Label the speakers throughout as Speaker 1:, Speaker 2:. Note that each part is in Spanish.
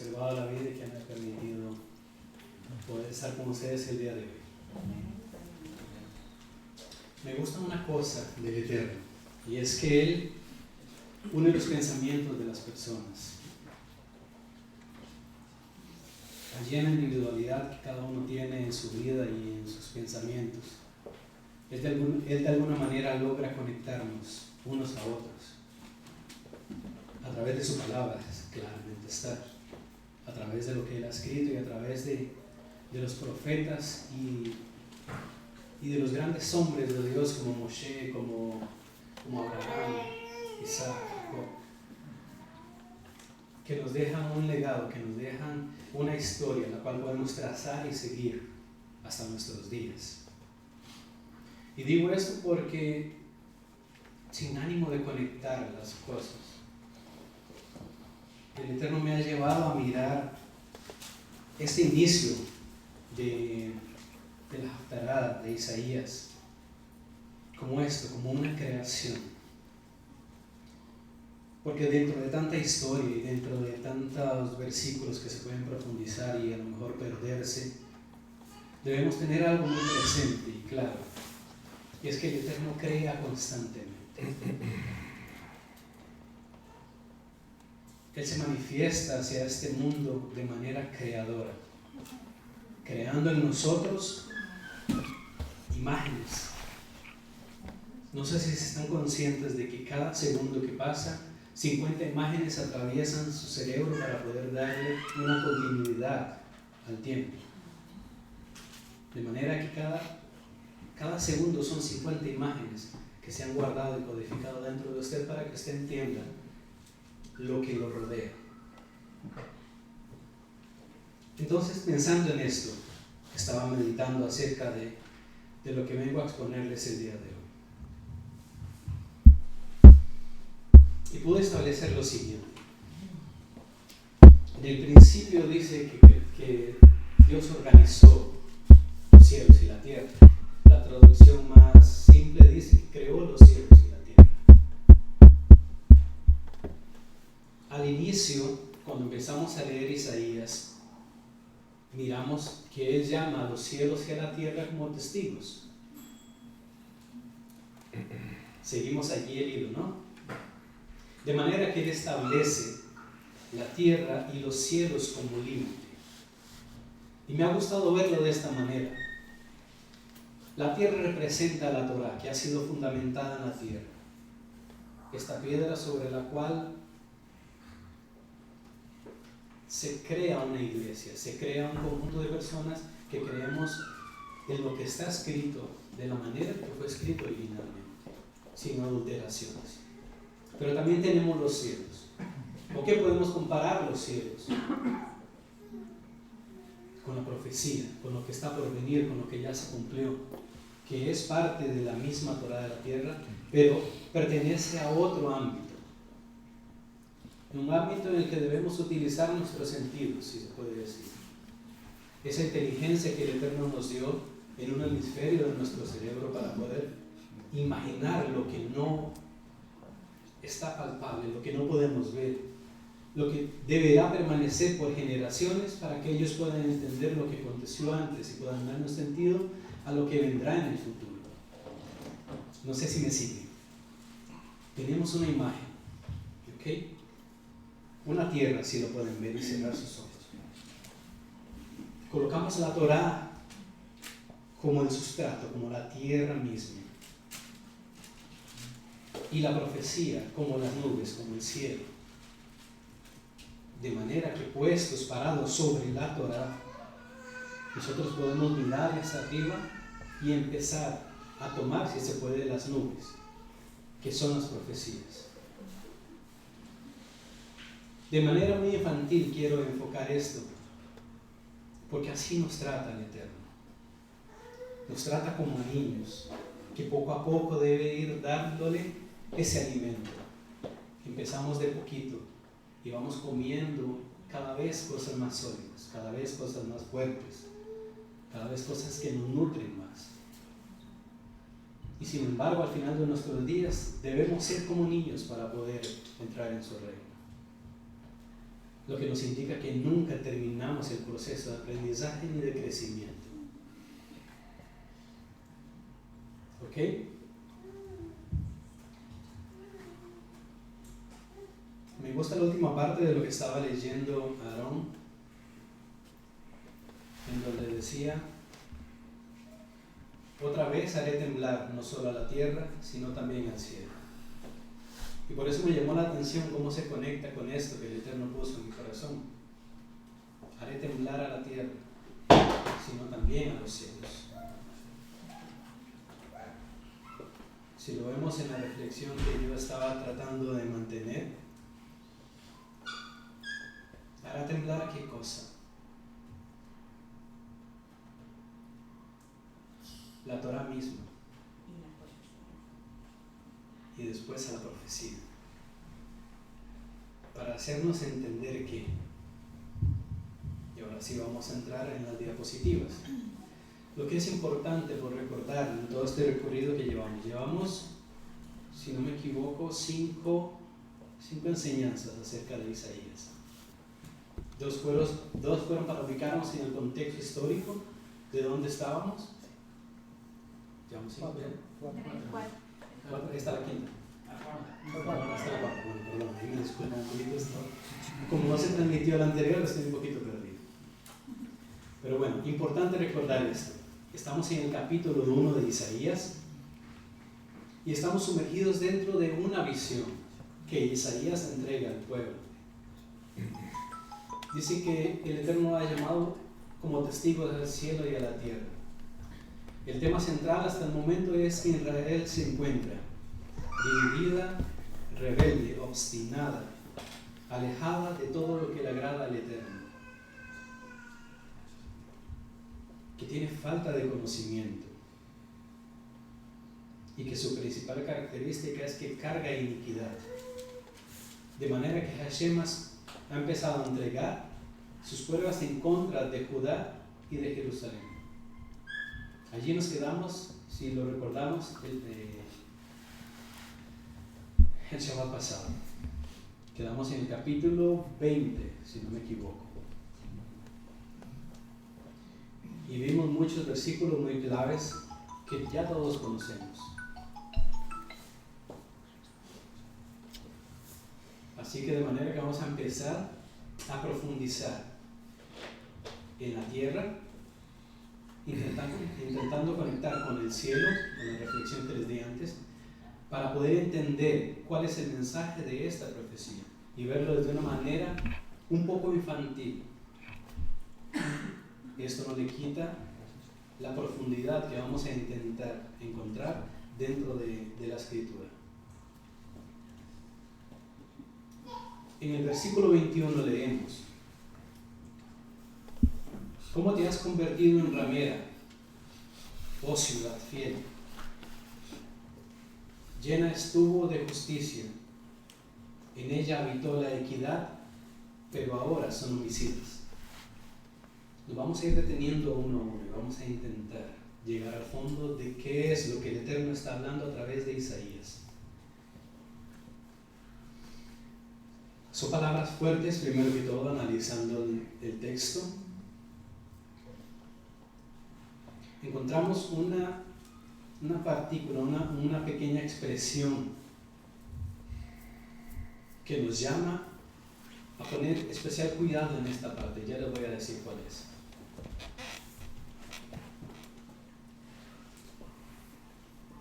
Speaker 1: conservado la vida y que me ha permitido poder estar con ustedes el día de hoy. Me gusta una cosa del Eterno, y es que Él une los pensamientos de las personas. Allí en la individualidad que cada uno tiene en su vida y en sus pensamientos, Él de alguna manera logra conectarnos unos a otros a través de su palabra, claramente está, a través de lo que Él ha escrito y a través de los profetas y de los grandes hombres de Dios como Moshe, como Abraham, Isaac, Jacob, que nos dejan un legado, que nos dejan una historia la cual podemos trazar y seguir hasta nuestros días. Y digo esto porque sin ánimo de conectar las cosas, el Eterno me ha llevado a mirar este inicio de la Haftará de Isaías como esto, como una creación. Porque dentro de tanta historia y dentro de tantos versículos que se pueden profundizar y a lo mejor perderse, debemos tener algo muy presente y claro, y es que el Eterno crea constantemente. Él se manifiesta hacia este mundo de manera creadora, creando en nosotros imágenes. No sé si están conscientes de que cada segundo que pasa, 50 imágenes atraviesan su cerebro para poder darle una continuidad al tiempo. De manera que cada segundo son 50 imágenes que se han guardado y codificado dentro de usted para que usted entienda lo que lo rodea. Entonces, pensando en esto, estaba meditando acerca de lo que vengo a exponerles el día de hoy. Y pude establecer lo siguiente. En el principio dice que Dios organizó los cielos y la tierra. La traducción más simple dice que creó los cielos y la tierra. Al inicio, cuando empezamos a leer Isaías, miramos que Él llama a los cielos y a la tierra como testigos. Seguimos allí el hilo, ¿no? De manera que Él establece la tierra y los cielos como límite. Y me ha gustado verlo de esta manera. La tierra representa la Torá, que ha sido fundamentada en la tierra. Esta piedra sobre la cual se crea una iglesia, se crea un conjunto de personas que creemos en lo que está escrito de la manera que fue escrito originalmente, sin adulteraciones. Pero también tenemos los cielos. ¿Por qué podemos comparar los cielos? Con la profecía, con lo que está por venir, con lo que ya se cumplió, que es parte de la misma Torá de la tierra, pero pertenece a otro ámbito. Un ámbito en el que debemos utilizar nuestros sentidos, si se puede decir. Esa inteligencia que el Eterno nos dio en un hemisferio de nuestro cerebro para poder imaginar lo que no está palpable, lo que no podemos ver, lo que deberá permanecer por generaciones para que ellos puedan entender lo que aconteció antes y puedan darnos sentido a lo que vendrá en el futuro. No sé si me siguen. Tenemos una imagen, ¿ok? Una tierra, si lo pueden ver y cerrar sus ojos. Colocamos la Torá como el sustrato, como la tierra misma. Y la profecía como las nubes, como el cielo. De manera que puestos, parados sobre la Torá, nosotros podemos mirar hacia arriba y empezar a tomar, si se puede, las nubes, que son las profecías. De manera muy infantil quiero enfocar esto, porque así nos trata el Eterno. Nos trata como niños, que poco a poco debe ir dándole ese alimento. Empezamos de poquito y vamos comiendo cada vez cosas más sólidas, cada vez cosas más fuertes, cada vez cosas que nos nutren más. Y sin embargo, al final de nuestros días debemos ser como niños para poder entrar en su reino. lo que nos indica que nunca terminamos el proceso de aprendizaje ni de crecimiento. ¿Ok? Me gusta la última parte de lo que estaba leyendo Aarón, en donde decía: otra vez haré temblar no solo a la tierra, sino también al cielo. Y por eso me llamó la atención cómo se conecta con esto que el Eterno puso en mi corazón. Haré temblar a la tierra, sino también a los cielos. Si lo vemos en la reflexión que yo estaba tratando de mantener, ¿hará temblar a qué cosa? La Torah misma. Y después a la profecía. Para hacernos entender que, y ahora sí vamos a entrar en las diapositivas, lo que es importante por recordar en todo este recorrido que llevamos, si no me equivoco, cinco enseñanzas acerca de Isaías. Dos fueron para ubicarnos en el contexto histórico de dónde estábamos. ¿Llevamos cinco? Esta es la quinta. Esta es la cuarta. Bueno, perdón, ahí me disculpo un poquito esto. Como no se transmitió la anterior, estoy un poquito perdido. Pero bueno, importante recordar esto. Estamos en el capítulo 1 de Isaías y estamos sumergidos dentro de una visión que Isaías entrega al pueblo. Dice que el Eterno ha llamado como testigos al cielo y a la tierra. El tema central hasta el momento es que Israel se encuentra dividida, rebelde, obstinada, alejada de todo lo que le agrada al Eterno, que tiene falta de conocimiento y que su principal característica es que carga iniquidad, de manera que Hashem ha empezado a entregar sus pruebas en contra de Judá y de Jerusalén. Allí nos quedamos, si lo recordamos, el Shabbat pasado. Quedamos en el capítulo 20, si no me equivoco. Y vimos muchos versículos muy claves que ya todos conocemos. Así que de manera que vamos a empezar a profundizar en la tierra, intentando conectar con el cielo, con la reflexión que les di antes, para poder entender cuál es el mensaje de esta profecía y verlo desde una manera un poco infantil. Esto no le quita la profundidad que vamos a intentar encontrar dentro de la escritura. En el versículo 21 leemos: ¿cómo te has convertido en ramera, oh ciudad fiel? Llena estuvo de justicia, en ella habitó la equidad, pero ahora son homicidas. Nos vamos a ir deteniendo uno a uno y vamos a intentar llegar al fondo de qué es lo que el Eterno está hablando a través de Isaías. Son palabras fuertes, primero que todo, analizando el texto. Encontramos una partícula, una pequeña expresión que nos llama a poner especial cuidado en esta parte. Ya les voy a decir cuál es.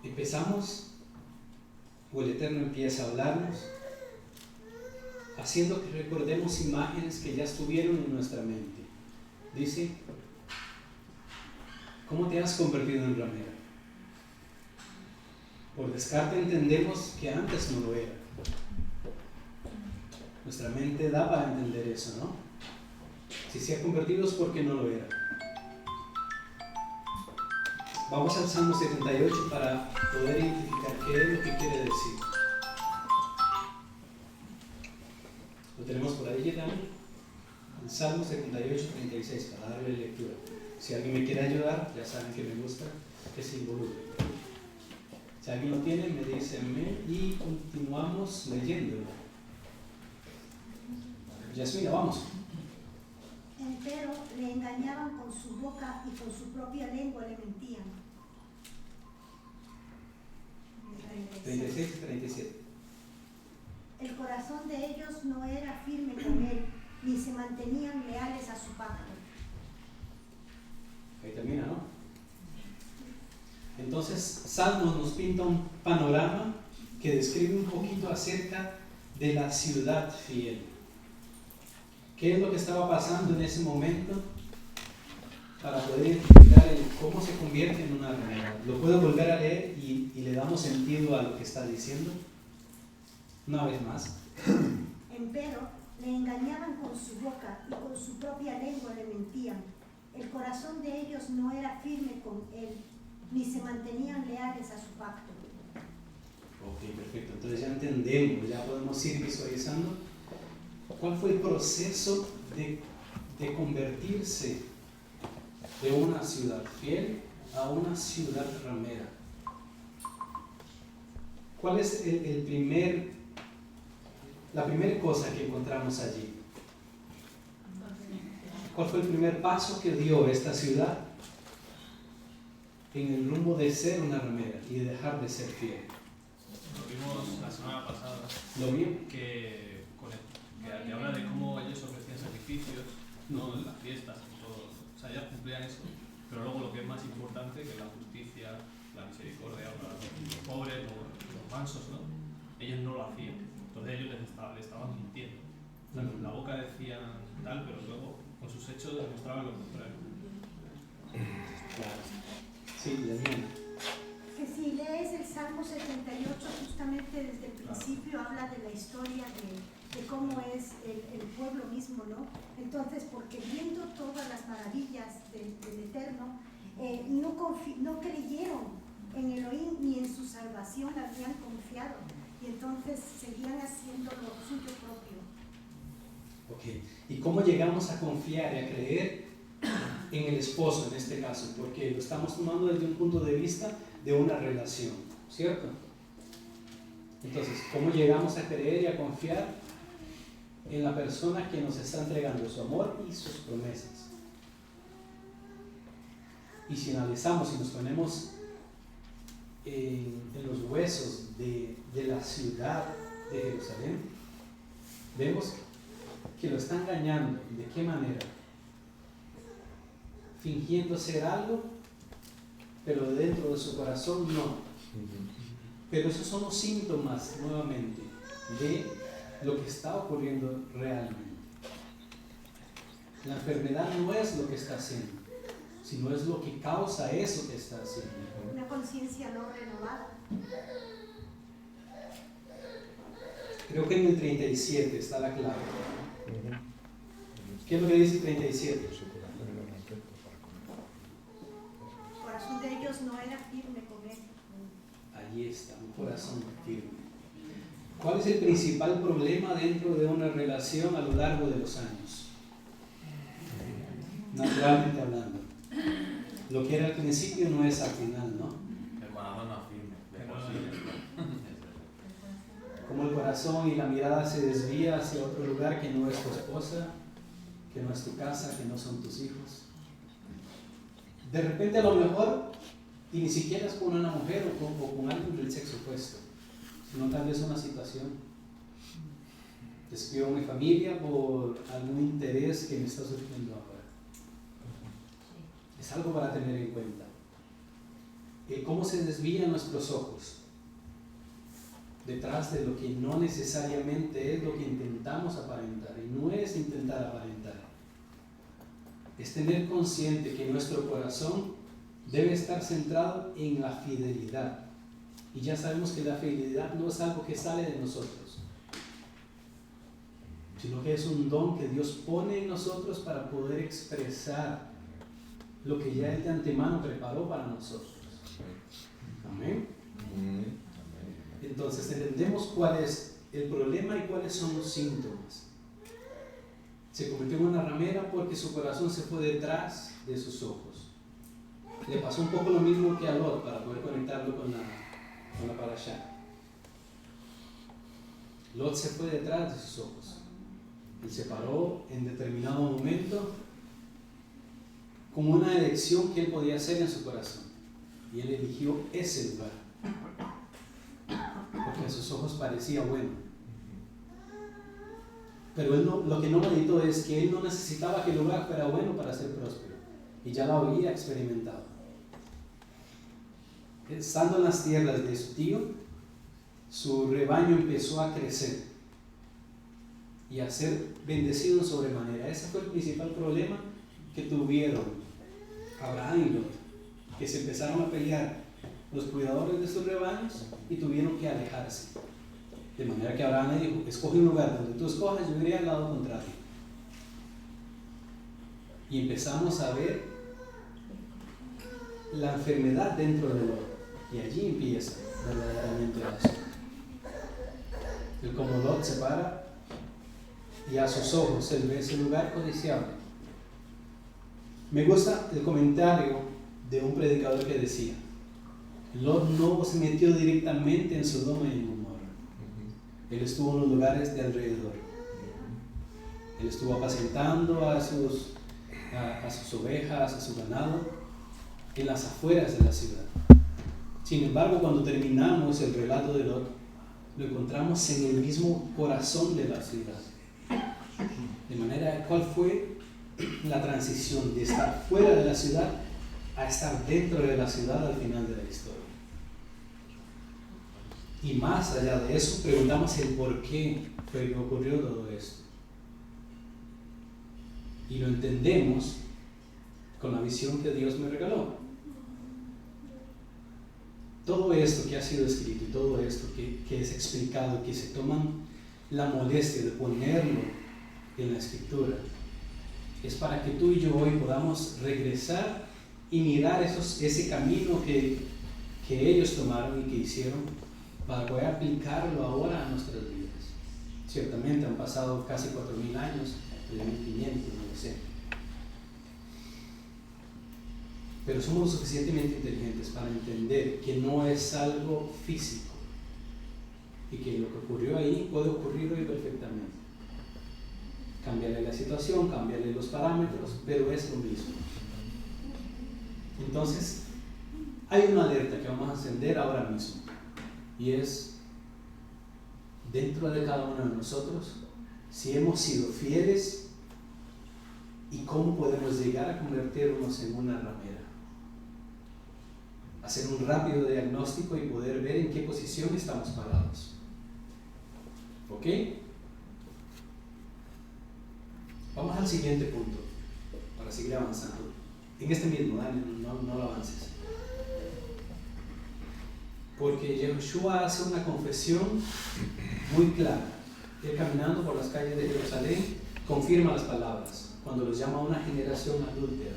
Speaker 1: Empezamos, o el Eterno empieza a hablarnos, haciendo que recordemos imágenes que ya estuvieron en nuestra mente. Dice: ¿cómo te has convertido en ramera? Por descarte entendemos que antes no lo era. Nuestra mente da para entender eso, ¿no? Si se ha convertido es porque no lo era. Vamos al Salmo 78 para poder identificar qué es lo que quiere decir. ¿Lo tenemos por ahí, Dani? El Salmo 78, 36, para darle lectura. Si alguien me quiere ayudar, ya saben que me gusta que se involucre. Si alguien lo tiene, me dice amén y continuamos leyéndolo. Yasmina, vamos.
Speaker 2: Empero le engañaban con su boca y con su propia lengua le mentían.
Speaker 1: 36 y 37.
Speaker 2: El corazón de ellos no era firme con él, ni se mantenían leales a su pacto.
Speaker 1: Ahí termina, ¿no? Entonces, Salmos nos pinta un panorama que describe un poquito acerca de la ciudad fiel. ¿Qué es lo que estaba pasando en ese momento? Para poder identificar cómo se convierte en una realidad. Lo puedo volver a leer y le damos sentido a lo que está diciendo. Una vez más.
Speaker 2: Empero le engañaban con su boca y con su propia lengua le mentían. El corazón de ellos no era firme con él, ni se mantenían leales a su pacto.
Speaker 1: Ok, perfecto. Entonces ya entendemos, ya podemos ir visualizando cuál fue el proceso de convertirse de una ciudad fiel a una ciudad ramera. ¿Cuál es la primera cosa que encontramos allí? ¿Cuál fue el primer paso que dio esta ciudad en el rumbo de ser una ramera y de dejar de ser fiel?
Speaker 3: Lo vimos la semana pasada.
Speaker 1: ¿Lo vio?
Speaker 3: Que habla de cómo ellos ofrecían sacrificios, ¿no? En las fiestas, en todo. O sea, ya cumplían eso. Pero luego lo que es más importante, que es la justicia, la misericordia para los pobres, los mansos, ¿no? Ellos no lo hacían. Entonces ellos le estaban mintiendo. O sea, con la boca decían tal, pero luego con sus hechos demostraban lo contrario.
Speaker 1: Claro. Sí, Daniela.
Speaker 2: Que si lees el Salmo 78, justamente desde el principio habla de la historia de cómo es el pueblo mismo, ¿no? Entonces, porque viendo todas las maravillas del Eterno, no creyeron en Elohim ni en su salvación, habían confiado. Y entonces seguían haciendo lo suyo propio.
Speaker 1: Ok. ¿Y cómo llegamos a confiar y a creer en el esposo en este caso? Porque lo estamos tomando desde un punto de vista de una relación, ¿cierto? Entonces, ¿cómo llegamos a creer y a confiar en la persona que nos está entregando su amor y sus promesas? Y si analizamos y nos ponemos en los huesos de la ciudad de Jerusalén, vemos que lo está engañando. ¿De qué manera? Fingiendo ser algo, pero dentro de su corazón no. Pero esos son los síntomas, nuevamente, de lo que está ocurriendo realmente. La enfermedad no es lo que está haciendo, sino es lo que causa eso que está haciendo.
Speaker 2: Una conciencia no renovada.
Speaker 1: Creo que en el 37 está la clave. ¿Qué es lo que dice el 37?
Speaker 2: El corazón de ellos no era firme con él.
Speaker 1: Allí está, un corazón firme. ¿Cuál es el principal problema dentro de una relación a lo largo de los años? Naturalmente hablando. Lo que era al principio no es al final, ¿no?
Speaker 4: Hermano, no firme.
Speaker 1: Como el corazón y la mirada se desvía hacia otro lugar que no es tu esposa, que no es tu casa, que no son tus hijos. De repente a lo mejor, y ni siquiera es con una mujer o con alguien del sexo opuesto, sino tal vez una situación. Despido a mi familia por algún interés que me está surgiendo ahora. Es algo para tener en cuenta. Cómo se desvían nuestros ojos detrás de lo que no necesariamente es lo que intentamos aparentar. Y no es intentar aparentar. Es tener consciente que nuestro corazón debe estar centrado en la fidelidad. Y ya sabemos que la fidelidad no es algo que sale de nosotros, sino que es un don que Dios pone en nosotros para poder expresar lo que ya Él de antemano preparó para nosotros. Amén. Entonces entendemos cuál es el problema y cuáles son los síntomas. Se convirtió en una ramera porque su corazón se fue detrás de sus ojos. Le pasó un poco lo mismo que a Lot, para poder conectarlo con la parashá. Lot se fue detrás de sus ojos. Él se paró en determinado momento como una elección que él podía hacer en su corazón. Y él eligió ese lugar. Porque a sus ojos parecía bueno. Pero él no, lo que no meditó es que él no necesitaba que el lugar fuera bueno para ser próspero. Y ya lo había experimentado. Estando en las tierras de su tío, su rebaño empezó a crecer y a ser bendecido en sobremanera. Ese fue el principal problema que tuvieron Abraham y Lot, que se empezaron a pelear los cuidadores de sus rebaños y tuvieron que alejarse. De manera que Abraham le dijo: escoge un lugar donde tú escojas, yo iré al lado contrario. Y empezamos a ver la enfermedad dentro de Lot, y allí empieza verdaderamente el asunto. El como Lot se para y a sus ojos él ve ese lugar codiciable. Me gusta el comentario de un predicador que decía: Lot no se metió directamente en Sodoma y en Gomorra. Él estuvo en los lugares de alrededor. Él estuvo apacentando a sus ovejas, a su ganado, en las afueras de la ciudad. Sin embargo, cuando terminamos el relato de Lot, lo encontramos en el mismo corazón de la ciudad. De manera, ¿cuál fue la transición de estar fuera de la ciudad a estar dentro de la ciudad al final de la historia? Y más allá de eso, preguntamos el por qué fue que ocurrió todo esto. Y lo entendemos con la visión que Dios me regaló. Todo esto que ha sido escrito y todo esto que es explicado, que se toman la molestia de ponerlo en la escritura, es para que tú y yo hoy podamos regresar y mirar ese camino que ellos tomaron y que hicieron, para poder aplicarlo ahora a nuestras vidas. Ciertamente han pasado casi 4.000 años, 3.500, no lo sé. Pero somos lo suficientemente inteligentes para entender que no es algo físico y que lo que ocurrió ahí puede ocurrir hoy perfectamente. Cambiarle la situación, cambiarle los parámetros, pero es lo mismo. Entonces, hay una alerta que vamos a encender ahora mismo, y es dentro de cada uno de nosotros si hemos sido fieles y cómo podemos llegar a convertirnos en una ramera. Hacer un rápido diagnóstico y poder ver en qué posición estamos parados. ¿Ok? Vamos al siguiente punto para seguir avanzando. En este mismo, Daniel, no lo avances. Porque Yehoshua hace una confesión muy clara. Él, caminando por las calles de Jerusalén, confirma las palabras cuando los llama a una generación adúltera,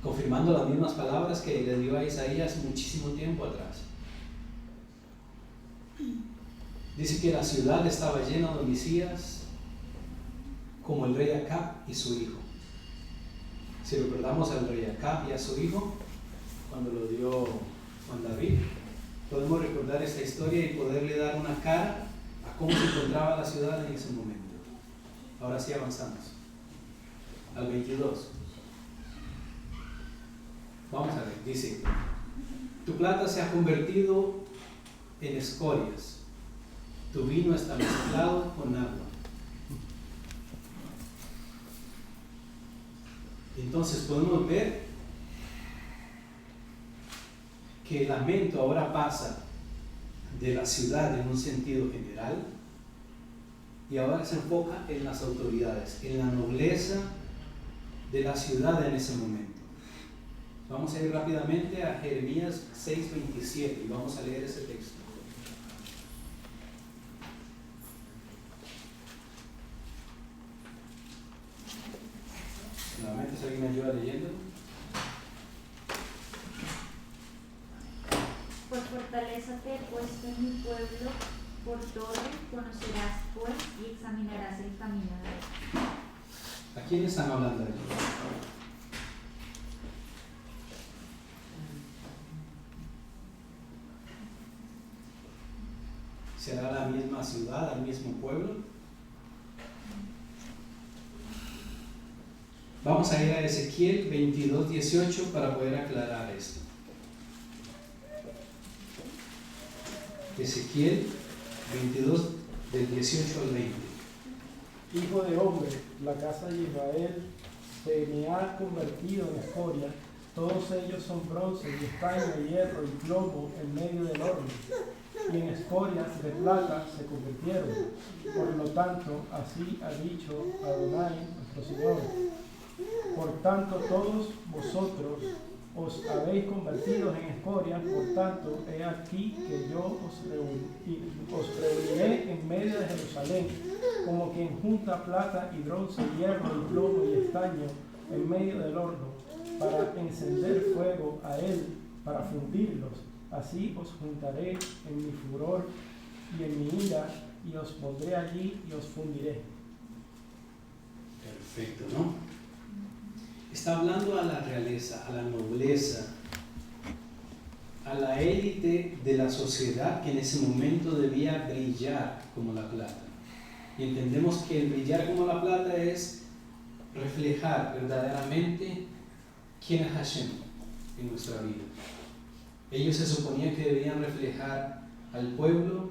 Speaker 1: confirmando las mismas palabras que le dio a Isaías muchísimo tiempo atrás. Dice que la ciudad estaba llena de homicidas, como el rey Acab y su hijo. Si recordamos al rey Acab y a su hijo, cuando lo dio Juan David, podemos recordar esta historia y poderle dar una cara a cómo se encontraba la ciudad en ese momento. Ahora sí avanzamos al 22. Vamos a ver, dice: tu plata se ha convertido en escorias, tu vino está mezclado con agua. Entonces podemos ver que el lamento ahora pasa de la ciudad en un sentido general y ahora se enfoca en las autoridades, en la nobleza de la ciudad en ese momento. Vamos a ir rápidamente a Jeremías 6:27 y vamos a leer ese texto. Nuevamente, si alguien me ayuda leyendo.
Speaker 4: Por fortaleza te he puesto en mi pueblo, por torre conocerás pues y examinarás el camino de él.
Speaker 1: ¿A quién están hablando aquí? ¿Será la misma ciudad, el mismo pueblo? Vamos a ir a Ezequiel 22:18 para poder aclarar esto. Ezequiel 22, del 18 al 20.
Speaker 5: Hijo de hombre, la casa de Israel se me ha convertido en escoria. Todos ellos son bronce y estaño, hierro y plomo en medio del horno, y en escorias de plata se convirtieron. Por lo tanto, así ha dicho Adonai, nuestro Señor. Por tanto, todos vosotros os habéis convertido en escorias, por tanto, he aquí que yo os reuniré en medio de Jerusalén, como quien junta plata y bronce, hierro y plomo y estaño en medio del horno, para encender fuego a él, para fundirlos. Así os juntaré en mi furor y en mi ira, y os pondré allí y os fundiré.
Speaker 1: Perfecto, ¿no? Está hablando a la realeza, a la nobleza, a la élite de la sociedad que en ese momento debía brillar como la plata. Y entendemos que el brillar como la plata es reflejar verdaderamente quién es Hashem en nuestra vida. Ellos se suponía que debían reflejar al pueblo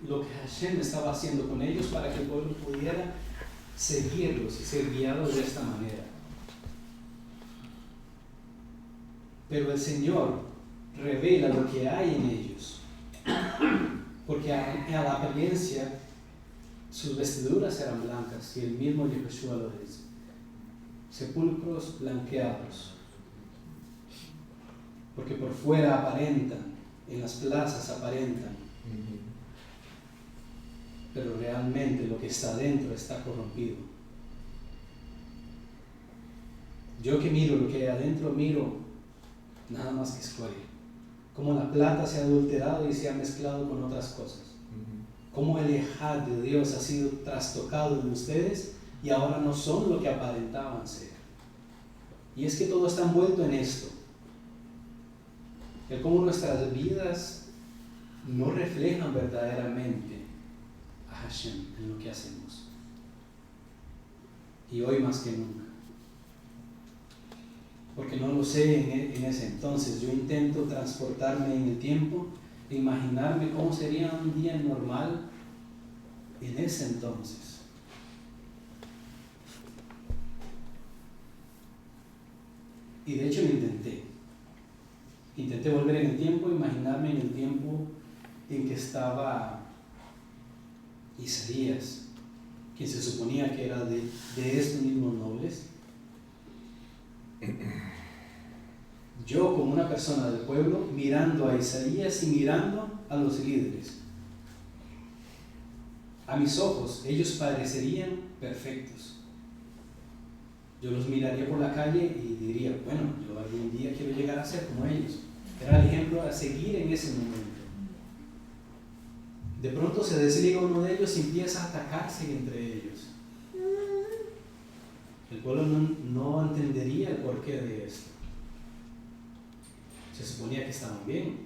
Speaker 1: lo que Hashem estaba haciendo con ellos para que el pueblo pudiera seguirlos y ser guiados de esta manera. Pero el Señor revela lo que hay en ellos, porque a la apariencia sus vestiduras eran blancas, y el mismo Yeshua lo dice: sepulcros blanqueados, porque por fuera aparentan, en las plazas aparentan, pero realmente lo que está dentro está corrompido. Yo que miro lo que hay adentro, miro nada más que escoria. Como la plata se ha adulterado y se ha mezclado con otras cosas. Como el ejad de Dios ha sido trastocado en ustedes y ahora no son lo que aparentaban ser. Y es que todo está envuelto en esto. El cómo nuestras vidas no reflejan verdaderamente a Hashem en lo que hacemos. Y hoy más que nunca. Porque no lo sé en ese entonces. Yo intento transportarme en el tiempo e imaginarme cómo sería un día normal en ese entonces. Y de hecho lo intenté. Intenté volver en el tiempo, imaginarme en el tiempo en que estaba Isaías, quien se suponía que era de estos mismos nobles. Yo como una persona del pueblo mirando a Isaías y mirando a los líderes. A mis ojos ellos parecerían perfectos. Yo los miraría por la calle y diría, bueno, yo algún día quiero llegar a ser como ellos. Era el ejemplo a seguir en ese momento. De pronto se desliga uno de ellos y empieza a atacarse entre ellos. El pueblo no entendería el porqué de esto. Se suponía que estaban bien.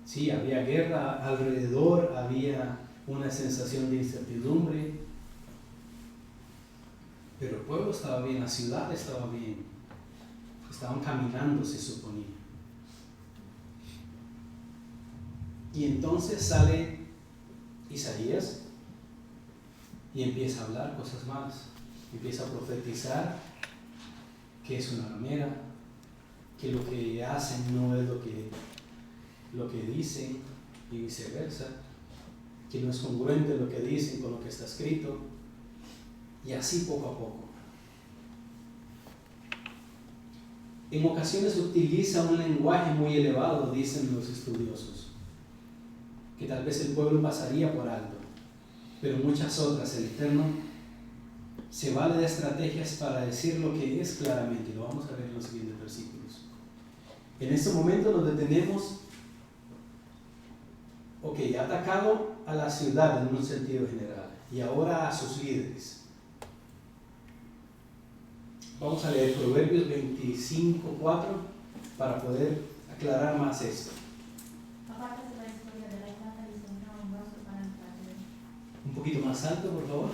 Speaker 1: Sí, había guerra alrededor, había una sensación de incertidumbre, pero el pueblo estaba bien, la ciudad estaba bien, estaban caminando, se suponía. Y entonces sale Isaías y empieza a hablar cosas malas, empieza a profetizar que es una ramera, que lo que hacen no es lo que dicen y viceversa, que no es congruente lo que dicen con lo que está escrito, y así poco a poco. En ocasiones utiliza un lenguaje muy elevado, dicen los estudiosos, que tal vez el pueblo pasaría por alto, pero muchas otras el Eterno se vale de estrategias para decir lo que es claramente, y lo vamos a ver en los siguientes versículos. En este momento nos detenemos, ha atacado a la ciudad en un sentido general, y ahora a sus líderes. Vamos a leer Proverbios 25:4 para poder aclarar más esto. Un poquito más alto, por favor.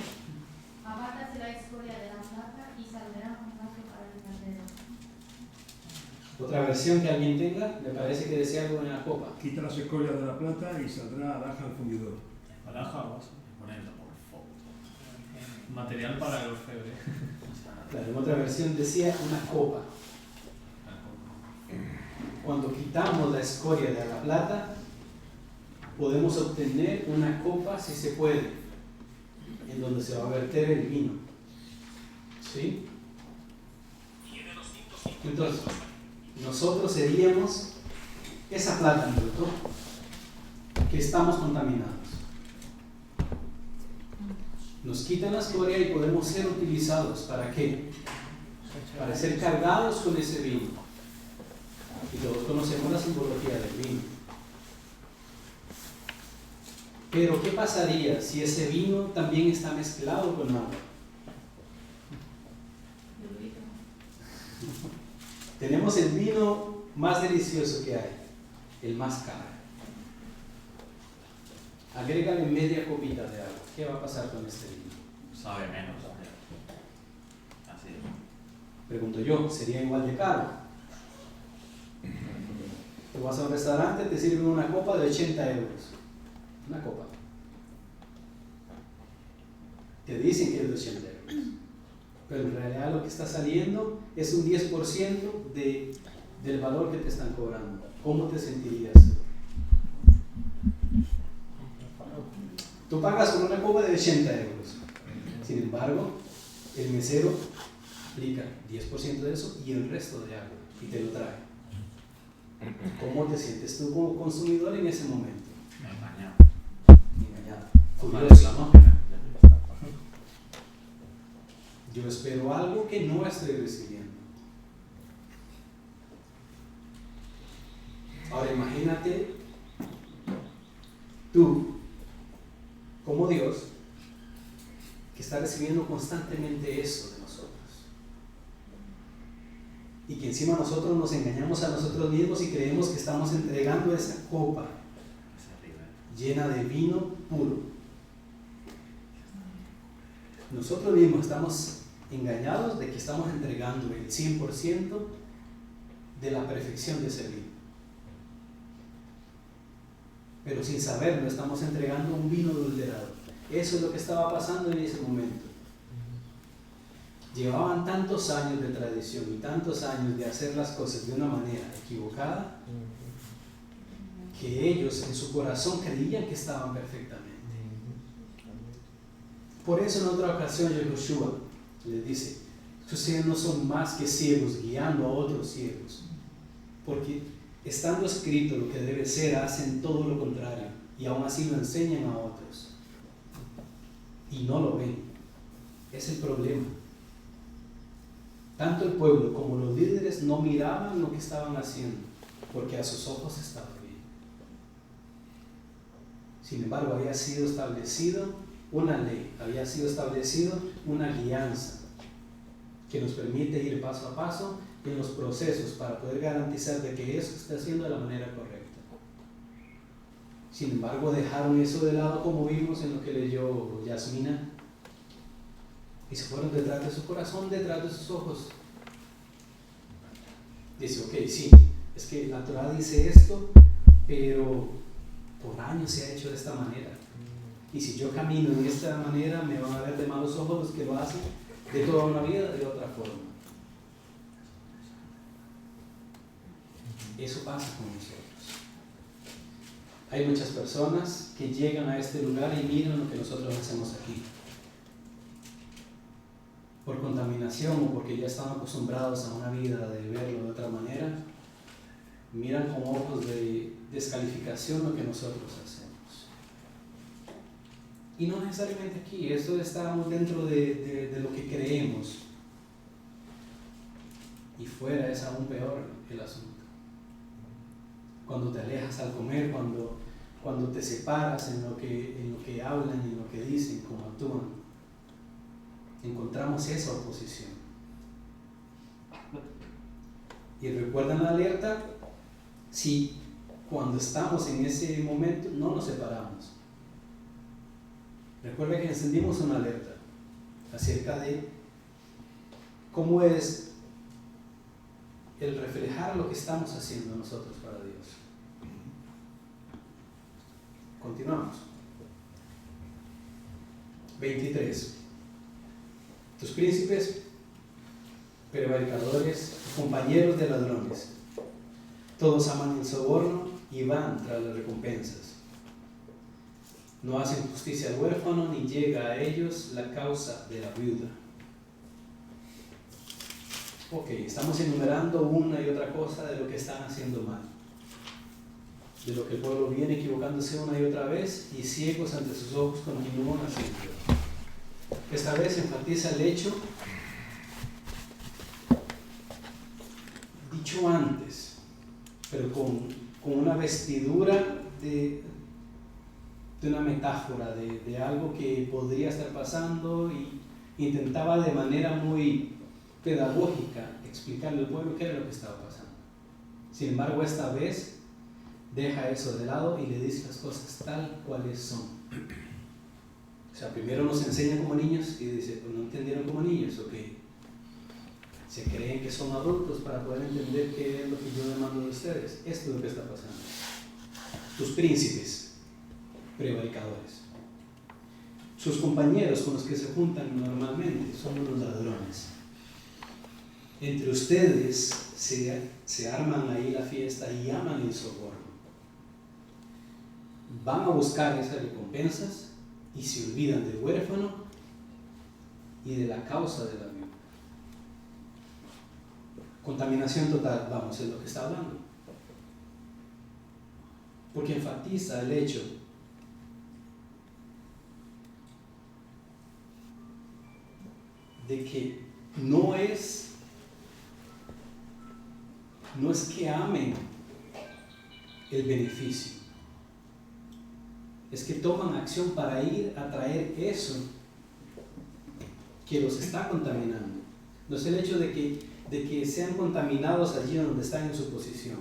Speaker 6: Apártase la escoria de la plata y saldrá un vaso para el caldero.
Speaker 1: Otra versión que alguien tenga, me parece que decía algo en la copa.
Speaker 7: Quita las escorias de la plata y saldrá alhaja al fundidor.
Speaker 3: Alhaja o vaso. Material para el orfebre.
Speaker 1: Claro, en otra versión decía una copa. Cuando quitamos la escoria de la plata, podemos obtener una copa, si se puede, en donde se va a verter el vino. ¿Sí? Entonces, nosotros seríamos esa plata, ¿no? Que estamos contaminados. Nos quitan la escoria y podemos ser utilizados. ¿Para qué? Para ser cargados con ese vino. Y todos conocemos la simbología del vino. Pero ¿qué pasaría si ese vino también está mezclado con agua? Tenemos el vino más delicioso que hay, el más caro. Agrégale media copita de agua. ¿Qué va a pasar con este vino?
Speaker 8: Sabe menos. Así es.
Speaker 1: Pregunto yo, ¿sería igual de caro? Tú vas a un restaurante, te sirven una copa de 80 euros. Una copa. Te dicen que es de 80 euros. Pero en realidad lo que está saliendo es un 10% del valor que te están cobrando. ¿Cómo te sentirías? Tú pagas por una copa de 80 euros. Sin embargo, el mesero aplica 10% de eso y el resto de agua y te lo trae. ¿Cómo te sientes tú como consumidor en ese momento?
Speaker 8: Engañado.
Speaker 1: Engañado. Curioso, ¿no? Yo espero algo que no estoy recibiendo. Ahora imagínate tú como Dios que está recibiendo constantemente eso de nosotros y que encima nosotros nos engañamos a nosotros mismos y creemos que estamos entregando esa copa llena de vino puro. Nosotros mismos estamos engañados de que estamos entregando el 100% de la perfección de ese vino. Pero sin saberlo estamos entregando un vino adulterado. Eso es lo que estaba pasando en ese momento. Llevaban tantos años de tradición y tantos años de hacer las cosas de una manera equivocada que ellos en su corazón creían que estaban perfectamente. Por eso en otra ocasión Yahushua les dice: ustedes no son más que ciegos guiando a otros ciegos, porque estando escrito lo que debe ser, hacen todo lo contrario y aún así lo enseñan a otros y no lo ven. Es el problema. Tanto el pueblo como los líderes no miraban lo que estaban haciendo porque a sus ojos estaba bien. Sin embargo, había sido establecido una ley, había sido establecido una guianza que nos permite ir paso a paso en los procesos para poder garantizar de que eso se está haciendo de la manera correcta. Sin embargo, dejaron eso de lado, como vimos en lo que leyó Yasmina, y se fueron detrás de su corazón, detrás de sus ojos. Dice: ok, sí, es que la Torah dice esto, pero por años se ha hecho de esta manera. Y si yo camino de esta manera, me van a ver de malos ojos los que lo hacen de toda una vida de otra forma. Eso pasa con nosotros. Hay muchas personas que llegan a este lugar y miran lo que nosotros hacemos aquí. Por contaminación o porque ya están acostumbrados a una vida de verlo de otra manera, miran con ojos de descalificación lo que nosotros hacemos. Y no necesariamente aquí, eso estamos dentro de lo que creemos. Y fuera es aún peor el asunto. Cuando te alejas al comer, cuando te separas en lo que hablan, en lo que dicen, cómo actúan, encontramos esa oposición. Y recuerdan la alerta, si cuando estamos en ese momento no nos separamos. Recuerda que encendimos una alerta. acerca de cómo es el reflejar lo que estamos haciendo nosotros para Dios. Continuamos. 23. Tus príncipes, prevaricadores, compañeros de ladrones, todos aman el soborno y van tras las recompensas. No hacen justicia al huérfano ni llega a ellos la causa de la viuda. Ok, estamos enumerando una y otra cosa de lo que están haciendo mal, de lo que el pueblo viene equivocándose una y otra vez y ciegos ante sus ojos continúan haciendo. Esta vez enfatiza el hecho dicho antes, pero con una vestidura de una metáfora, de algo que podría estar pasando, y intentaba de manera muy pedagógica explicarle al pueblo qué era lo que estaba pasando. Sin embargo, esta vez deja eso de lado y le dice las cosas tal cuales son. O sea, primero nos enseña como niños y dice, pues no entendieron como niños, ok. Se creen que son adultos para poder entender qué es lo que yo demando de ustedes. Esto es lo que está pasando. Tus príncipes, prevaricadores. Sus compañeros con los que se juntan normalmente son los ladrones. Entre ustedes se arman ahí la fiesta y aman el soborno. Van a buscar esas recompensas y se olvidan del huérfano y de la causa de la viuda. Contaminación total, vamos, es lo que está hablando. Porque enfatiza el hecho de que no es que amen el beneficio, es que toman acción para ir a traer eso que los está contaminando. No es el hecho de que sean contaminados allí donde están en su posición,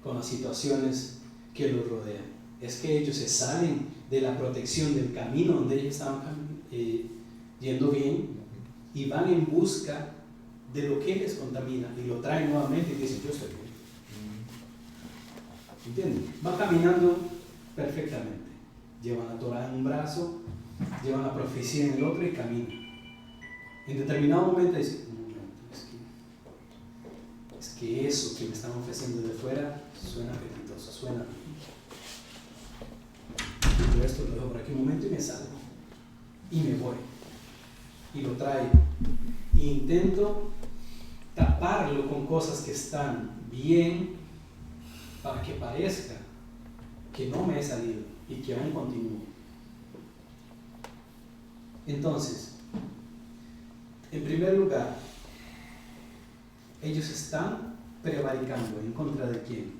Speaker 1: con las situaciones que los rodean. Es que ellos se salen de la protección del camino donde ellos estaban yendo bien y van en busca de lo que les contamina y lo traen nuevamente y dicen, yo estoy bien. ¿Entienden? Van caminando perfectamente. Llevan la Torah en un brazo, llevan la profecía en el otro y caminan. En determinado momento dicen, es que eso que me están ofreciendo de fuera suena apetitoso, suena. Y esto lo dejo por aquí un momento y me salgo. Y me voy. Y lo traigo. E intento taparlo con cosas que están bien para que parezca que no me he salido y que aún continúo. Entonces, en primer lugar, ellos están prevaricando. ¿En contra de quién?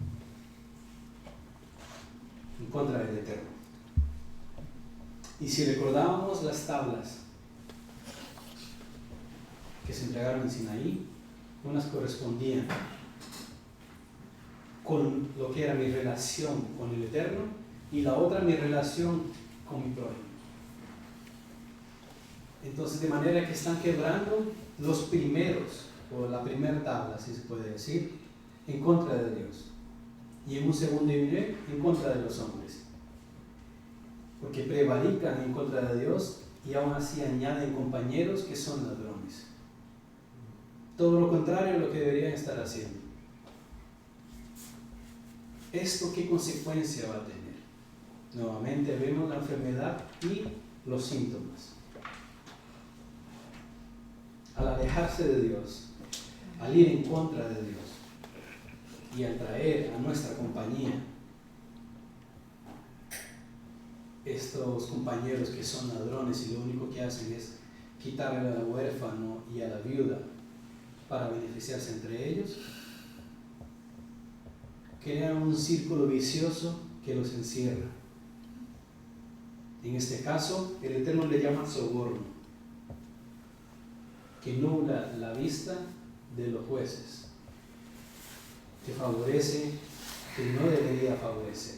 Speaker 1: En contra del Eterno. Y si recordábamos las tablas que se entregaron en Sinaí, unas correspondían con lo que era mi relación con el Eterno y la otra mi relación con mi prójimo. Entonces, de manera que están quebrando los primeros, o la primera tabla, si se puede decir, en contra de Dios. Y en un segundo nivel, en contra de los hombres. Porque prevarican en contra de Dios y aún así añaden compañeros que son ladrones. Todo lo contrario a lo que deberían estar haciendo. ¿Esto qué consecuencia va a tener? Nuevamente vemos la enfermedad y los síntomas. Al alejarse de Dios, al ir en contra de Dios y al traer a nuestra compañía estos compañeros que son ladrones y lo único que hacen es quitarle al huérfano y a la viuda para beneficiarse entre ellos, crean un círculo vicioso que los encierra. En este caso, el Eterno le llama soborno, que nubla la vista de los jueces, que favorece, que no debería favorecer.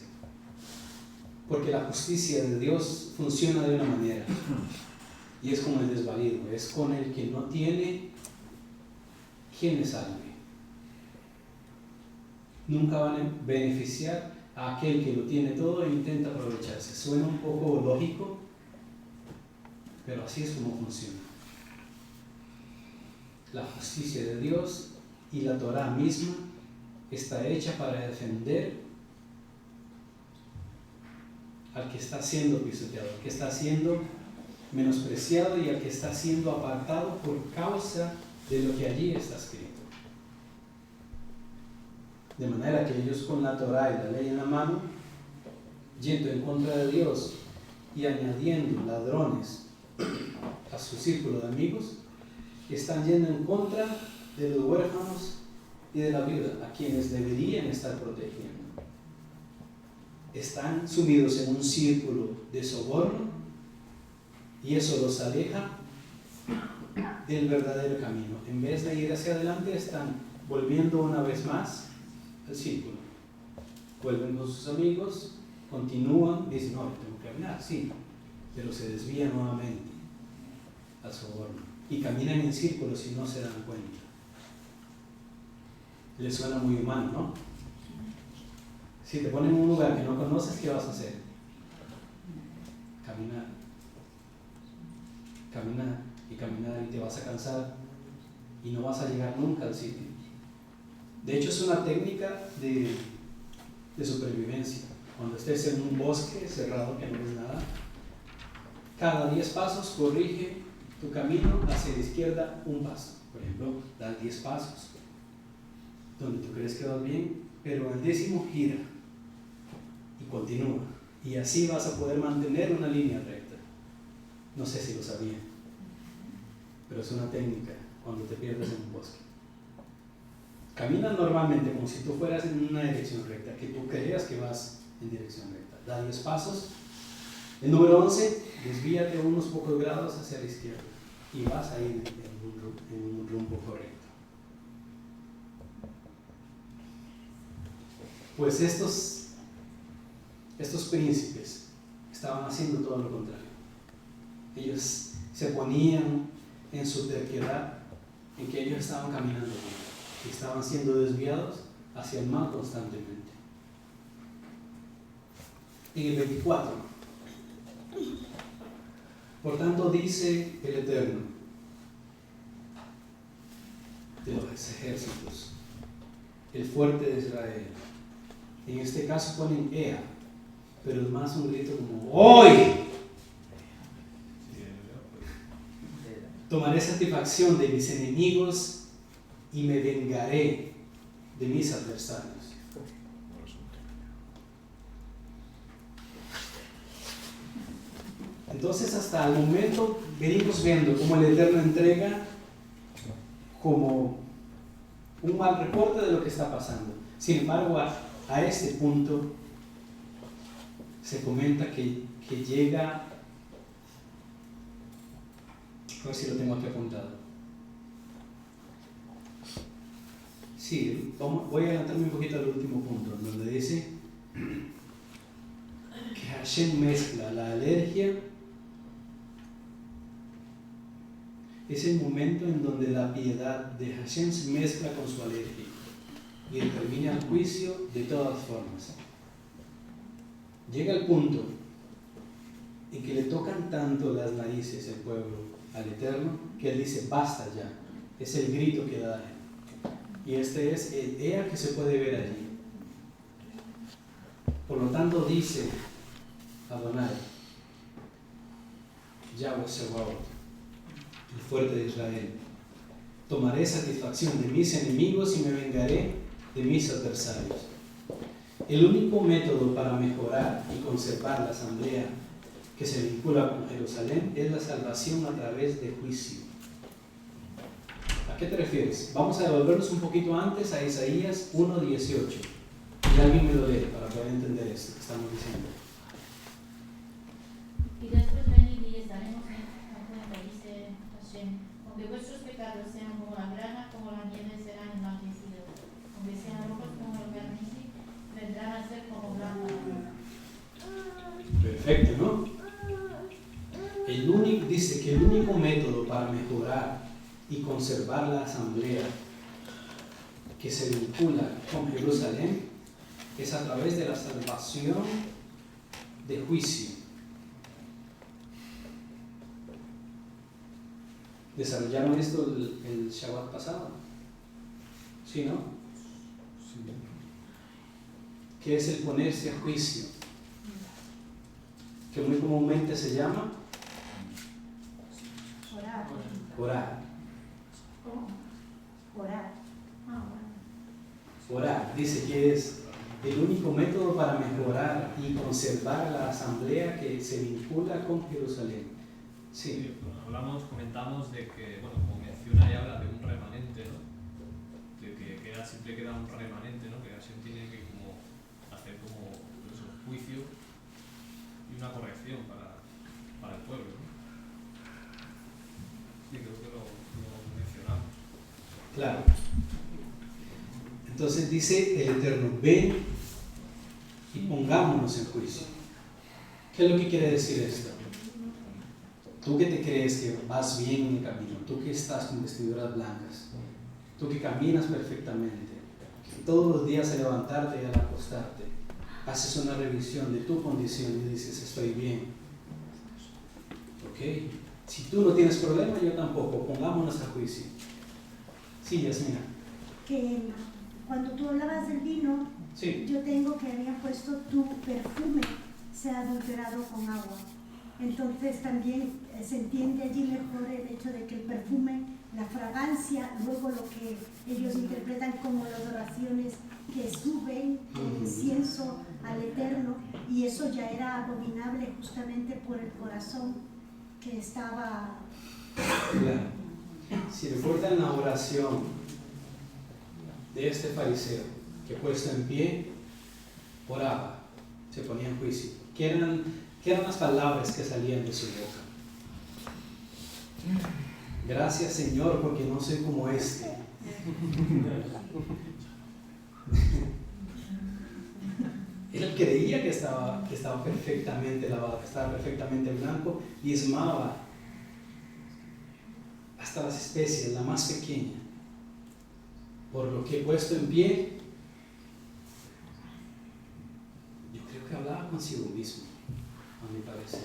Speaker 1: Porque la justicia de Dios funciona de una manera. Y es como el desvalido, es con el que no tiene quien le salve. Nunca van a beneficiar a aquel que lo tiene todo e intenta aprovecharse. Suena un poco lógico, pero así es como funciona. La justicia de Dios y la Torá misma está hecha para defender al que está siendo pisoteado, al que está siendo menospreciado y al que está siendo apartado por causa de lo que allí está escrito. De manera que ellos con la Torá y la ley en la mano, yendo en contra de Dios y añadiendo ladrones a su círculo de amigos, están yendo en contra de los huérfanos y de la viuda, a quienes deberían estar protegiendo. Están sumidos en un círculo de soborno y eso los aleja del verdadero camino. En vez de ir hacia adelante, están volviendo una vez más al círculo. Vuelven con sus amigos, continúan, dicen, no, tengo que caminar, sí, pero se desvían nuevamente al soborno y caminan en círculos y no se dan cuenta. Les suena muy humano, ¿no? Si te ponen en un lugar que no conoces, ¿qué vas a hacer? Caminar. Caminar y caminar y te vas a cansar y no vas a llegar nunca al sitio. De hecho, es una técnica de supervivencia. Cuando estés en un bosque cerrado que no ves nada, cada 10 pasos corrige tu camino hacia la izquierda un paso. Por ejemplo, das 10 pasos donde tú crees que vas bien, pero al 10º gira y continúa. Y así vas a poder mantener una línea recta. No sé si lo sabían, pero es una técnica cuando te pierdes en un bosque. Camina normalmente como si tú fueras en una dirección recta, que tú creas que vas en dirección recta. Da 10 pasos. El número 11, desvíate unos pocos grados hacia la izquierda y vas a ir en un rumbo correcto. Pues estos príncipes estaban haciendo todo lo contrario. Ellos se ponían en su terquedad en que ellos estaban caminando bien y estaban siendo desviados hacia el mal constantemente. En el 24, por tanto dice el Eterno de los ejércitos, el fuerte de Israel. En este caso ponen Ea, pero es más un grito como ¡Hoy! Tomaré satisfacción de mis enemigos y me vengaré de mis adversarios. Entonces hasta el momento venimos viendo cómo el Eterno entrega como un mal reporte de lo que está pasando. Sin embargo, a este punto se comenta que llega, a ver si lo tengo aquí apuntado. Sí, voy a adelantarme un poquito al último punto, donde dice que Hashem mezcla la alergia. Es el momento en donde la piedad de Hashem se mezcla con su alergia y determina el juicio de todas formas. Llega el punto en que le tocan tanto las narices el pueblo al Eterno que él dice basta ya. Es el grito que da él. Y este es el Ea que se puede ver allí. Por lo tanto dice Adonai, Yahweh Sebaot, el fuerte de Israel, tomaré satisfacción de mis enemigos y me vengaré de mis adversarios. El único método para mejorar y conservar la asamblea que se vincula con Jerusalén es la salvación a través de juicio. ¿A qué te refieres? Vamos a devolvernos un poquito antes a Isaías 1:18. Y alguien me lo lee para poder entender esto que estamos diciendo.
Speaker 6: Y después venid y estaremos en cuenta, dice Hashem, aunque vuestros pecados sean como la grana, como la nieve serán enaltecidos, aunque sean rojos como el carmesí, vendrán a ser como blanca.
Speaker 1: Perfecto, ¿no? Dice que el único método para mejorar y conservar la asamblea que se vincula con Jerusalén es a través de la salvación de juicio. ¿Desarrollaron esto el Shabbat pasado? ¿Sí, no?
Speaker 7: Sí.
Speaker 1: ¿Qué es el ponerse a juicio? Que muy comúnmente se llama
Speaker 2: Orar.
Speaker 1: orar.
Speaker 2: Orar.
Speaker 1: Orar, dice que es el único método para mejorar y conservar la asamblea que se vincula con Jerusalén. Sí.
Speaker 3: Comentamos de que, bueno, como menciona y habla de un remanente, ¿no? De que siempre queda un remanente, ¿no? Que Hashem tiene que como hacer como pues, un juicio y una corrección para el pueblo, ¿no? Sí, creo que lo mencionamos.
Speaker 1: Claro. Entonces dice el Eterno, ven y pongámonos en juicio. ¿Qué es lo que quiere decir esto? Tú que te crees que vas bien en el camino, tú que estás con vestiduras blancas, tú que caminas perfectamente, que todos los días al levantarte y al acostarte, haces una revisión de tu condición y dices, estoy bien. ¿Ok? Si tú no tienes problema, yo tampoco, pongámonos a juicio. Sí, Yasmina.
Speaker 2: Que cuando tú hablabas del vino,
Speaker 1: Sí.
Speaker 2: yo tengo que había puesto tu perfume se ha adulterado con agua. Entonces también se entiende allí mejor el hecho de que el perfume, la fragancia, luego lo que ellos interpretan como las oraciones que suben el incienso al Eterno, y eso ya era abominable justamente por el corazón que estaba...
Speaker 1: Claro. Si recuerdan la oración de este fariseo, que puesto en pie, oraba, se ponía en juicio. ¿Qué eran las palabras que salían de su boca? Gracias, Señor, porque no soy como este. Él creía que estaba perfectamente lavado, que estaba perfectamente blanco, y diezmaba hasta las especies, la más pequeña. Por lo que he puesto en pie, yo creo que hablaba consigo mismo, a mi parecer.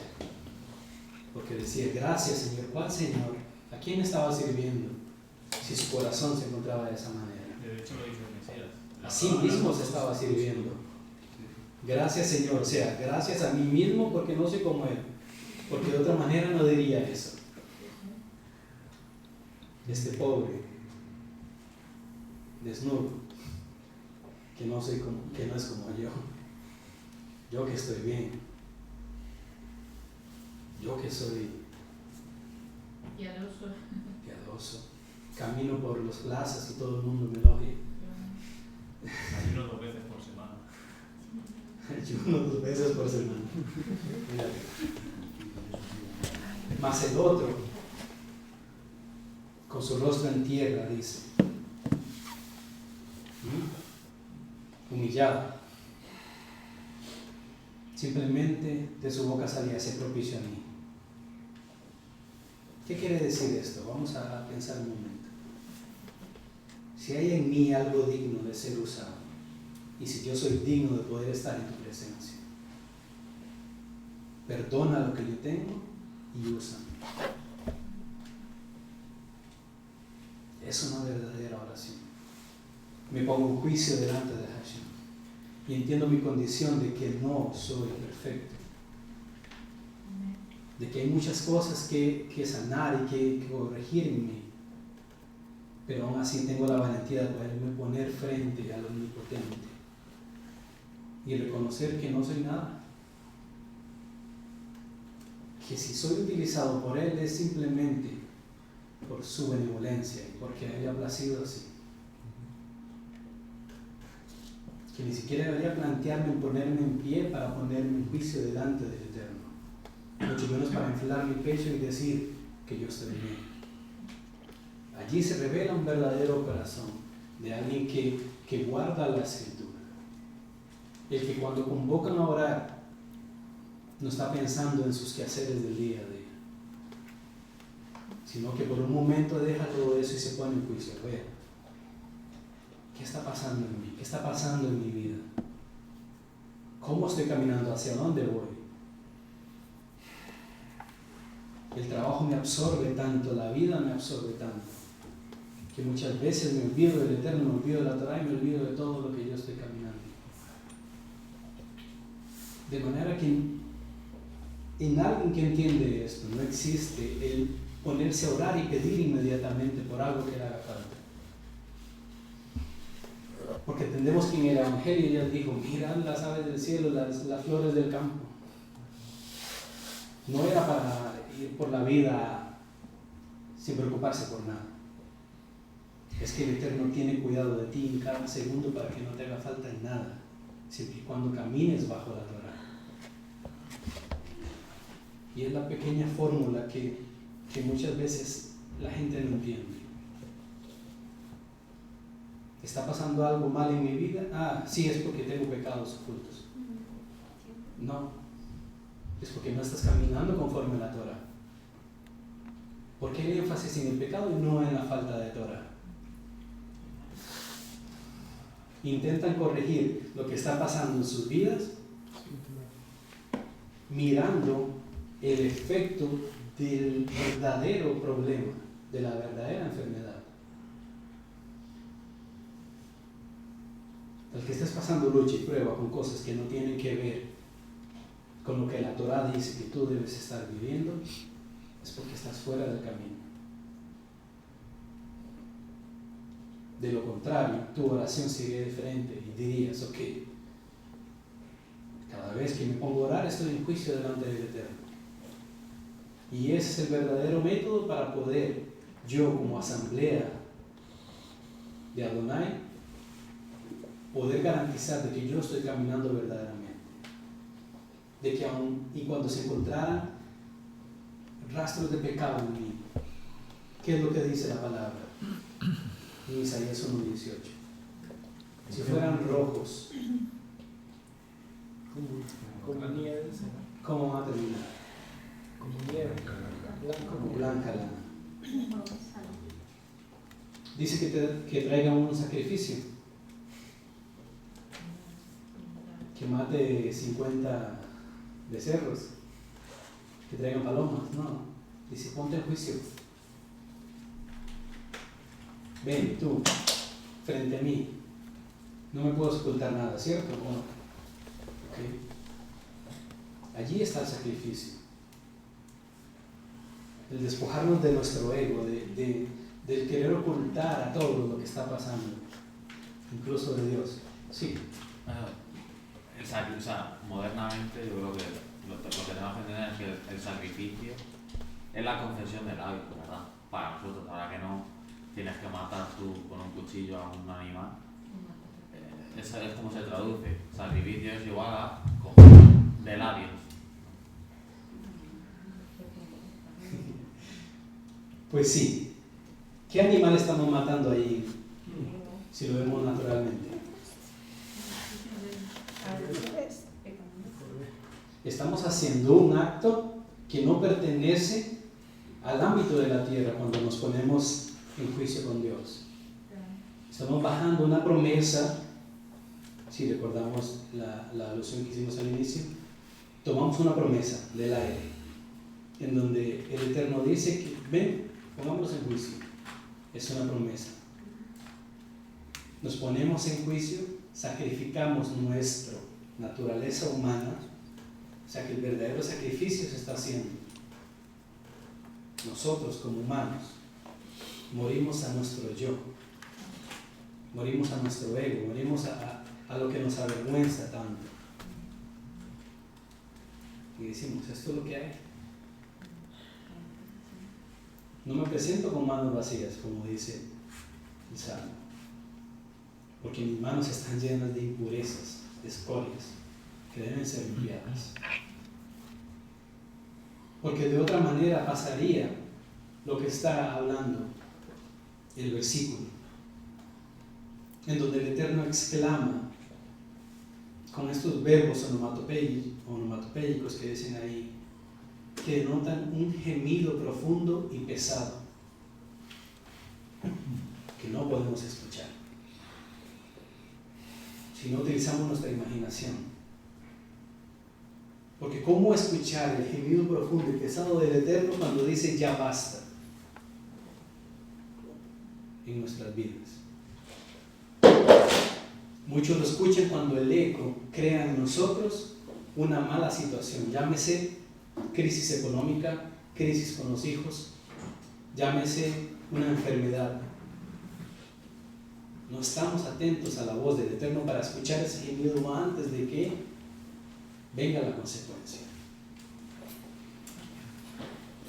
Speaker 1: Porque decía, gracias, Señor. ¿Cuál Señor? ¿A quién estaba sirviendo? Si su corazón se encontraba de esa manera.
Speaker 3: De hecho lo dice el Mesías.
Speaker 1: A sí mismo se estaba sirviendo. Gracias, Señor. O sea, gracias a mí mismo porque no soy como Él. Porque de otra manera no diría eso. Este pobre, desnudo, que no es como yo. Yo que estoy bien. Yo que soy piadoso. Camino por las plazas y todo el mundo me elogia.
Speaker 3: Ayuno 2 veces por semana.
Speaker 1: Ayuno 2 veces por semana. Mira. Mas el otro, con su rostro en tierra, dice, humillado. Simplemente de su boca salía ese propicio a mí. ¿Qué quiere decir esto? Vamos a pensar un momento. Si hay en mí algo digno de ser usado, y si yo soy digno de poder estar en tu presencia, perdona lo que yo tengo y úsame. Es una verdadera oración. Me pongo en juicio delante de Hashem y entiendo mi condición de que no soy perfecto, de que hay muchas cosas que sanar y que corregir en mí, pero aún así tengo la valentía de poderme poner frente al Omnipotente y reconocer que no soy nada, que si soy utilizado por Él es simplemente por su benevolencia y porque a Él le ha placido así, que ni siquiera debería plantearme en ponerme en pie para ponerme en juicio delante del Eterno, mucho menos para inflar mi pecho y decir que yo estoy bien. Allí se revela un verdadero corazón de alguien que guarda la Escritura, el que cuando convocan a orar no está pensando en sus quehaceres del día a día, sino que por un momento deja todo eso y se pone en juicio. A ver, ¿qué está pasando en mí? ¿Qué está pasando en mi vida? ¿Cómo estoy caminando? ¿Hacia dónde voy? El trabajo me absorbe tanto, la vida me absorbe tanto, que muchas veces me olvido del Eterno, me olvido de la Torah y me olvido de todo lo que yo estoy caminando. De manera que en alguien que entiende esto, no existe el ponerse a orar y pedir inmediatamente por algo que le haga falta. Porque entendemos que en el Evangelio ya dijo, mirad las aves del cielo, las flores del campo. No era para ir por la vida sin preocuparse por nada. Es que el Eterno tiene cuidado de ti en cada segundo para que no te haga falta en nada, siempre y cuando camines bajo la Torah. Y es la pequeña fórmula que muchas veces la gente no entiende. ¿Está pasando algo mal en mi vida? Ah, sí, es porque tengo pecados ocultos. No, es porque no estás caminando conforme a la Torah. ¿Por qué hay énfasis en el pecado y no en la falta de Torah? Intentan corregir lo que está pasando en sus vidas mirando el efecto del verdadero problema, de la verdadera enfermedad. El que estés pasando lucha y prueba con cosas que no tienen que ver con lo que la Torah dice que tú debes estar viviendo, es porque estás fuera del camino. De lo contrario, tu oración sería diferente y dirías, ok, cada vez que me pongo a orar estoy en juicio delante del Eterno. Y ese es el verdadero método para poder, yo como asamblea de Adonai, poder garantizar de que yo estoy caminando verdaderamente. De que aun y cuando se encontraran rastros de pecado en mí, ¿qué es lo que dice la palabra? En Isaías 1:18. Si fueran rojos,
Speaker 5: como nieve,
Speaker 1: ¿cómo van a terminar?
Speaker 5: como nieve,
Speaker 1: Como blanca lana. Dice que traigan un sacrificio, que mate 50 becerros, que traigan palomas. No, dice ponte en juicio. Ven tú, frente a mí, no me puedo ocultar nada, ¿cierto? Bueno, okay. Allí está el sacrificio. El despojarnos de nuestro ego, del querer ocultar a todo lo que está pasando, incluso de Dios. Sí.
Speaker 8: O sea, modernamente yo creo que lo que tenemos que entender es que el sacrificio es la confesión del hábito, ¿verdad? Para nosotros, ahora que no tienes que matar tú con un cuchillo a un animal. Eso es como se traduce. Sacrificio es igual a confesión de labios.
Speaker 1: Pues sí. ¿Qué animal estamos matando ahí? Si lo vemos naturalmente. Estamos haciendo un acto que no pertenece al ámbito de la tierra cuando nos ponemos en juicio con Dios. Estamos bajando una promesa. Si recordamos la alusión que hicimos al inicio, tomamos una promesa del aire, en donde el Eterno dice que ven, pongámonos en juicio. Es una promesa. Nos ponemos en juicio, sacrificamos nuestra naturaleza humana, o sea que el verdadero sacrificio se está haciendo. Nosotros como humanos morimos a nuestro yo, morimos a nuestro ego, morimos a lo que nos avergüenza tanto. Y decimos, esto es lo que hay. No me presento con manos vacías, como dice el Salmo, porque mis manos están llenas de impurezas, de escorias, que deben ser limpiadas. Porque de otra manera pasaría lo que está hablando el versículo, en donde el Eterno exclama con estos verbos onomatopéicos que dicen ahí, que denotan un gemido profundo y pesado que no podemos escuchar si no utilizamos nuestra imaginación. Porque ¿cómo escuchar el gemido profundo y pesado del Eterno cuando dice ya basta en nuestras vidas? Muchos lo escuchan cuando el eco crea en nosotros una mala situación, llámese crisis económica, crisis con los hijos, llámese una enfermedad. No estamos atentos a la voz del Eterno para escuchar ese gemido antes de que venga la consecuencia.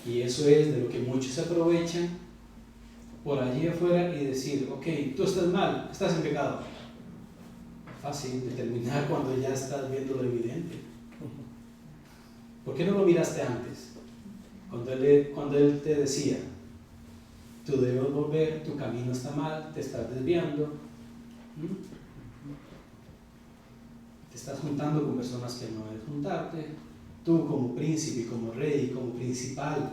Speaker 1: Y eso es de lo que muchos se aprovechan por allí afuera y decir, ok, tú estás mal, estás en pecado. Fácil determinar cuando ya estás viendo lo evidente. ¿Por qué no lo miraste antes? Cuando él te decía, tú debes volver, tu camino está mal, te estás desviando. Te estás juntando con personas que no debes juntarte. Tú como príncipe, como rey, como principal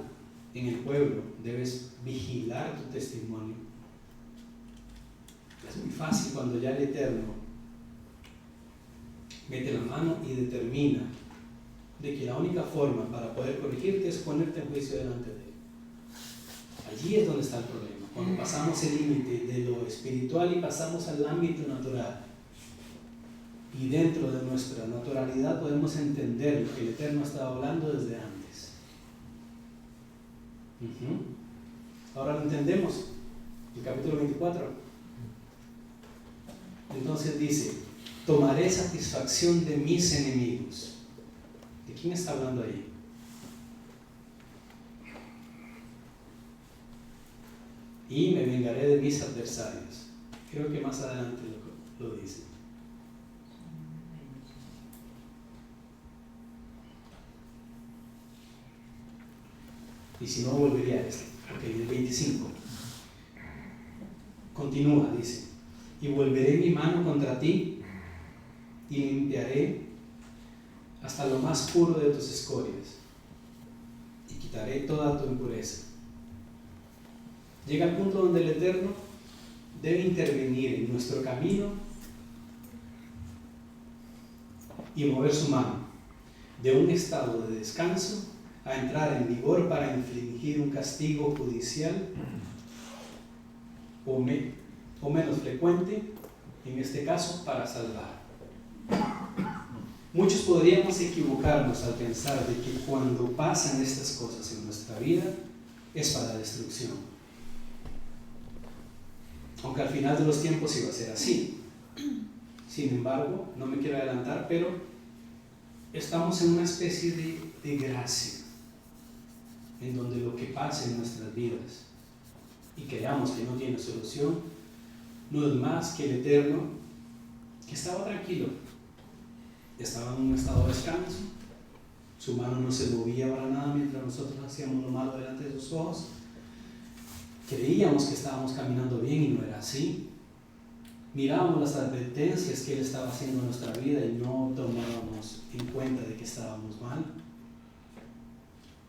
Speaker 1: en el pueblo, debes vigilar tu testimonio. Es muy fácil cuando ya el Eterno mete la mano y determina de que la única forma para poder corregirte es ponerte en juicio delante de él. Allí es donde está el problema, cuando pasamos el límite de lo espiritual y pasamos al ámbito natural. Y dentro de nuestra naturalidad podemos entender lo que el Eterno estaba hablando desde antes. Ahora lo entendemos. El capítulo 24. Entonces dice, tomaré satisfacción de mis enemigos. ¿De quién está hablando ahí? Y me vengaré de mis adversarios. Creo que más adelante lo dice. Y si no, volvería a este. Ok, el 25. Continúa, dice. Y volveré mi mano contra ti y limpiaré hasta lo más puro de tus escorias y quitaré toda tu impureza. Llega el punto donde el Eterno debe intervenir en nuestro camino y mover su mano de un estado de descanso a entrar en vigor para infligir un castigo judicial o menos frecuente, en este caso para salvar. Muchos podríamos equivocarnos al pensar de que cuando pasan estas cosas en nuestra vida es para destrucción. Aunque al final de los tiempos iba a ser así. Sin embargo, no me quiero adelantar, pero estamos en una especie de gracia en donde lo que pasa en nuestras vidas y creamos que no tiene solución no es más que el Eterno, que estaba tranquilo, estaba en un estado de descanso, su mano no se movía para nada mientras nosotros hacíamos lo malo delante de sus ojos. Creíamos que estábamos caminando bien y no era así. Mirábamos las advertencias que Él estaba haciendo en nuestra vida y no tomábamos en cuenta de que estábamos mal.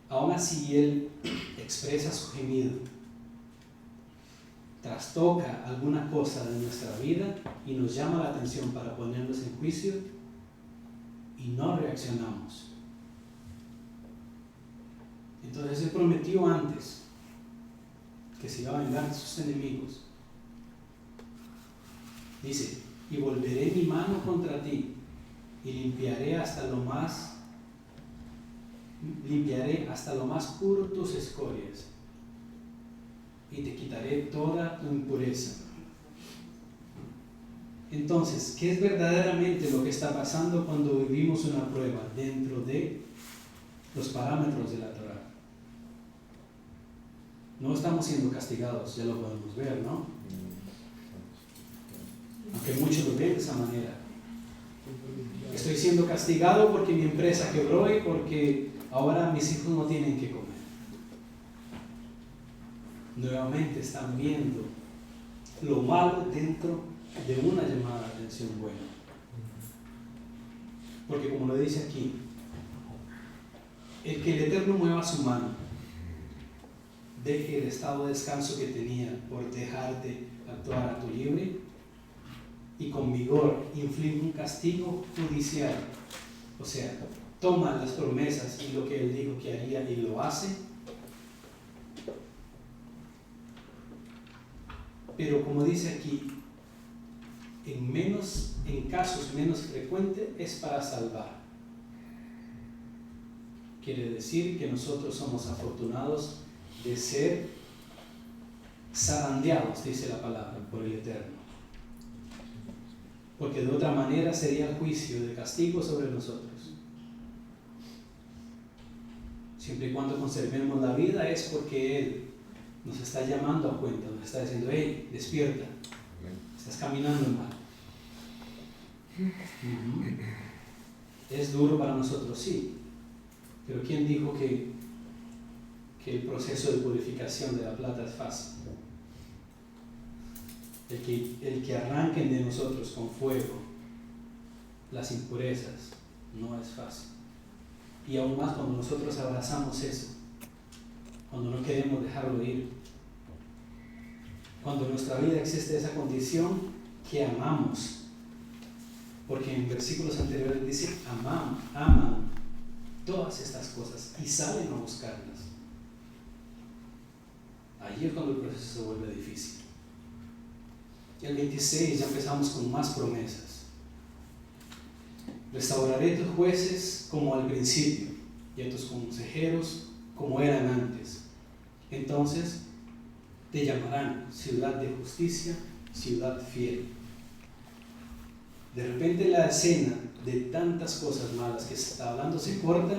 Speaker 1: Aún así Él expresa su gemido, trastoca alguna cosa de nuestra vida y nos llama la atención para ponernos en juicio y no reaccionamos. Entonces Él prometió antes que se iba a vengar de sus enemigos. Dice, y volveré mi mano contra ti y limpiaré hasta lo más puro tus escorias y te quitaré toda tu impureza. Entonces, ¿qué es verdaderamente lo que está pasando cuando vivimos una prueba dentro de los parámetros de la Torá? No estamos siendo castigados, ya lo podemos ver, ¿no? Aunque muchos lo ven de esa manera. Estoy siendo castigado porque mi empresa quebró y porque ahora mis hijos no tienen que comer. Nuevamente están viendo lo malo dentro de una llamada de atención buena. Porque como lo dice aquí, El que el Eterno mueva su mano, deje el estado de descanso que tenía por dejarte actuar a tu libre y con vigor inflige un castigo judicial. O sea, toma las promesas y lo que Él dijo que haría y lo hace. Pero como dice aquí, en casos menos frecuentes es para salvar. Quiere decir que nosotros somos afortunados de ser zarandeados, dice la palabra, por el Eterno. Porque de otra manera sería el juicio de castigo sobre nosotros. Siempre y cuando conservemos la vida es porque Él nos está llamando a cuenta, nos está diciendo: hey, despierta, estás caminando mal. Es duro para nosotros, sí, pero ¿quién dijo que el proceso de purificación de la plata es fácil? El que arranquen de nosotros con fuego las impurezas no es fácil. Y aún más cuando nosotros abrazamos eso, cuando no queremos dejarlo ir, cuando en nuestra vida existe esa condición que amamos, porque en versículos anteriores dice aman todas estas cosas y salen a buscarlas. Ahí es cuando el proceso se vuelve difícil. El 26 ya empezamos con más promesas. Restauraré tus jueces como al principio y a tus consejeros como eran antes. Entonces te llamarán ciudad de justicia, ciudad fiel. De repente la escena de tantas cosas malas que se está hablando se corta.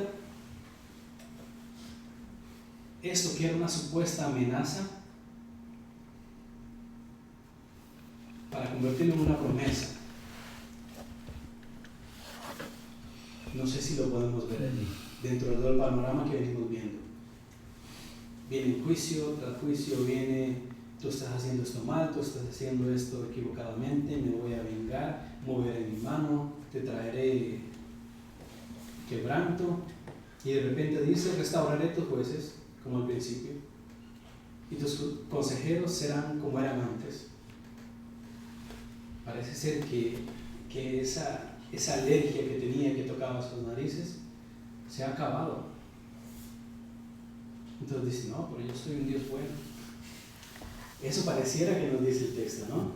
Speaker 1: Esto que era una supuesta amenaza, para convertirlo en una promesa. No sé si lo podemos ver allí, dentro de todo el panorama que venimos viendo. Viene juicio, tras juicio viene: tú estás haciendo esto mal, tú estás haciendo esto equivocadamente, me voy a vengar, moveré mi mano, te traeré quebranto. Y de repente dice: restauraré tus jueces como al principio y tus consejeros serán como eran antes. Parece ser que esa alergia que tenía, que tocaba sus narices, se ha acabado. Entonces dice: no, pero yo soy un Dios bueno. Eso pareciera que nos dice el texto, ¿no?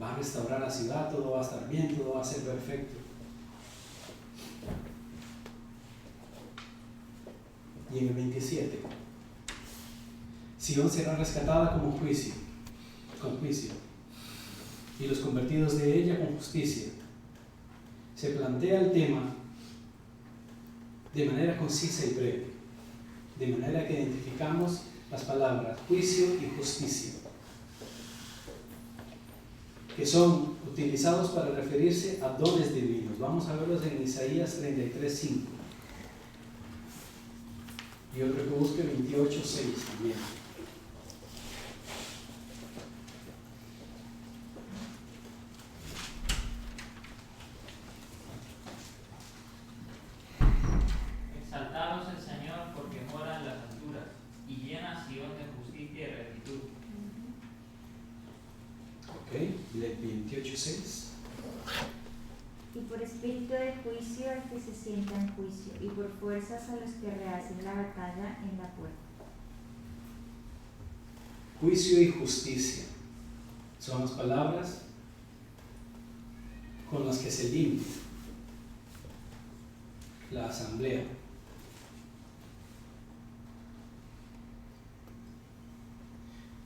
Speaker 1: Va a restaurar la ciudad, todo va a estar bien, todo va a ser perfecto. Y en el 27, Sion será rescatada con juicio, y los convertidos de ella con justicia. Se plantea el tema de manera concisa y breve, de manera que identificamos las palabras juicio y justicia, que son utilizados para referirse a dones divinos. Vamos a verlos en Isaías 33:5. Y otro que busque 28:6 también.
Speaker 9: Exaltados el Señor porque mora en las alturas y llena Sion de justicia y rectitud.
Speaker 1: Ok, lee 28:6.
Speaker 4: Y por espíritu de juicio al que se sienta en juicio, y por fuerzas a los que rehacen la batalla en la puerta.
Speaker 1: Juicio y justicia son las palabras con las que se limpia la asamblea.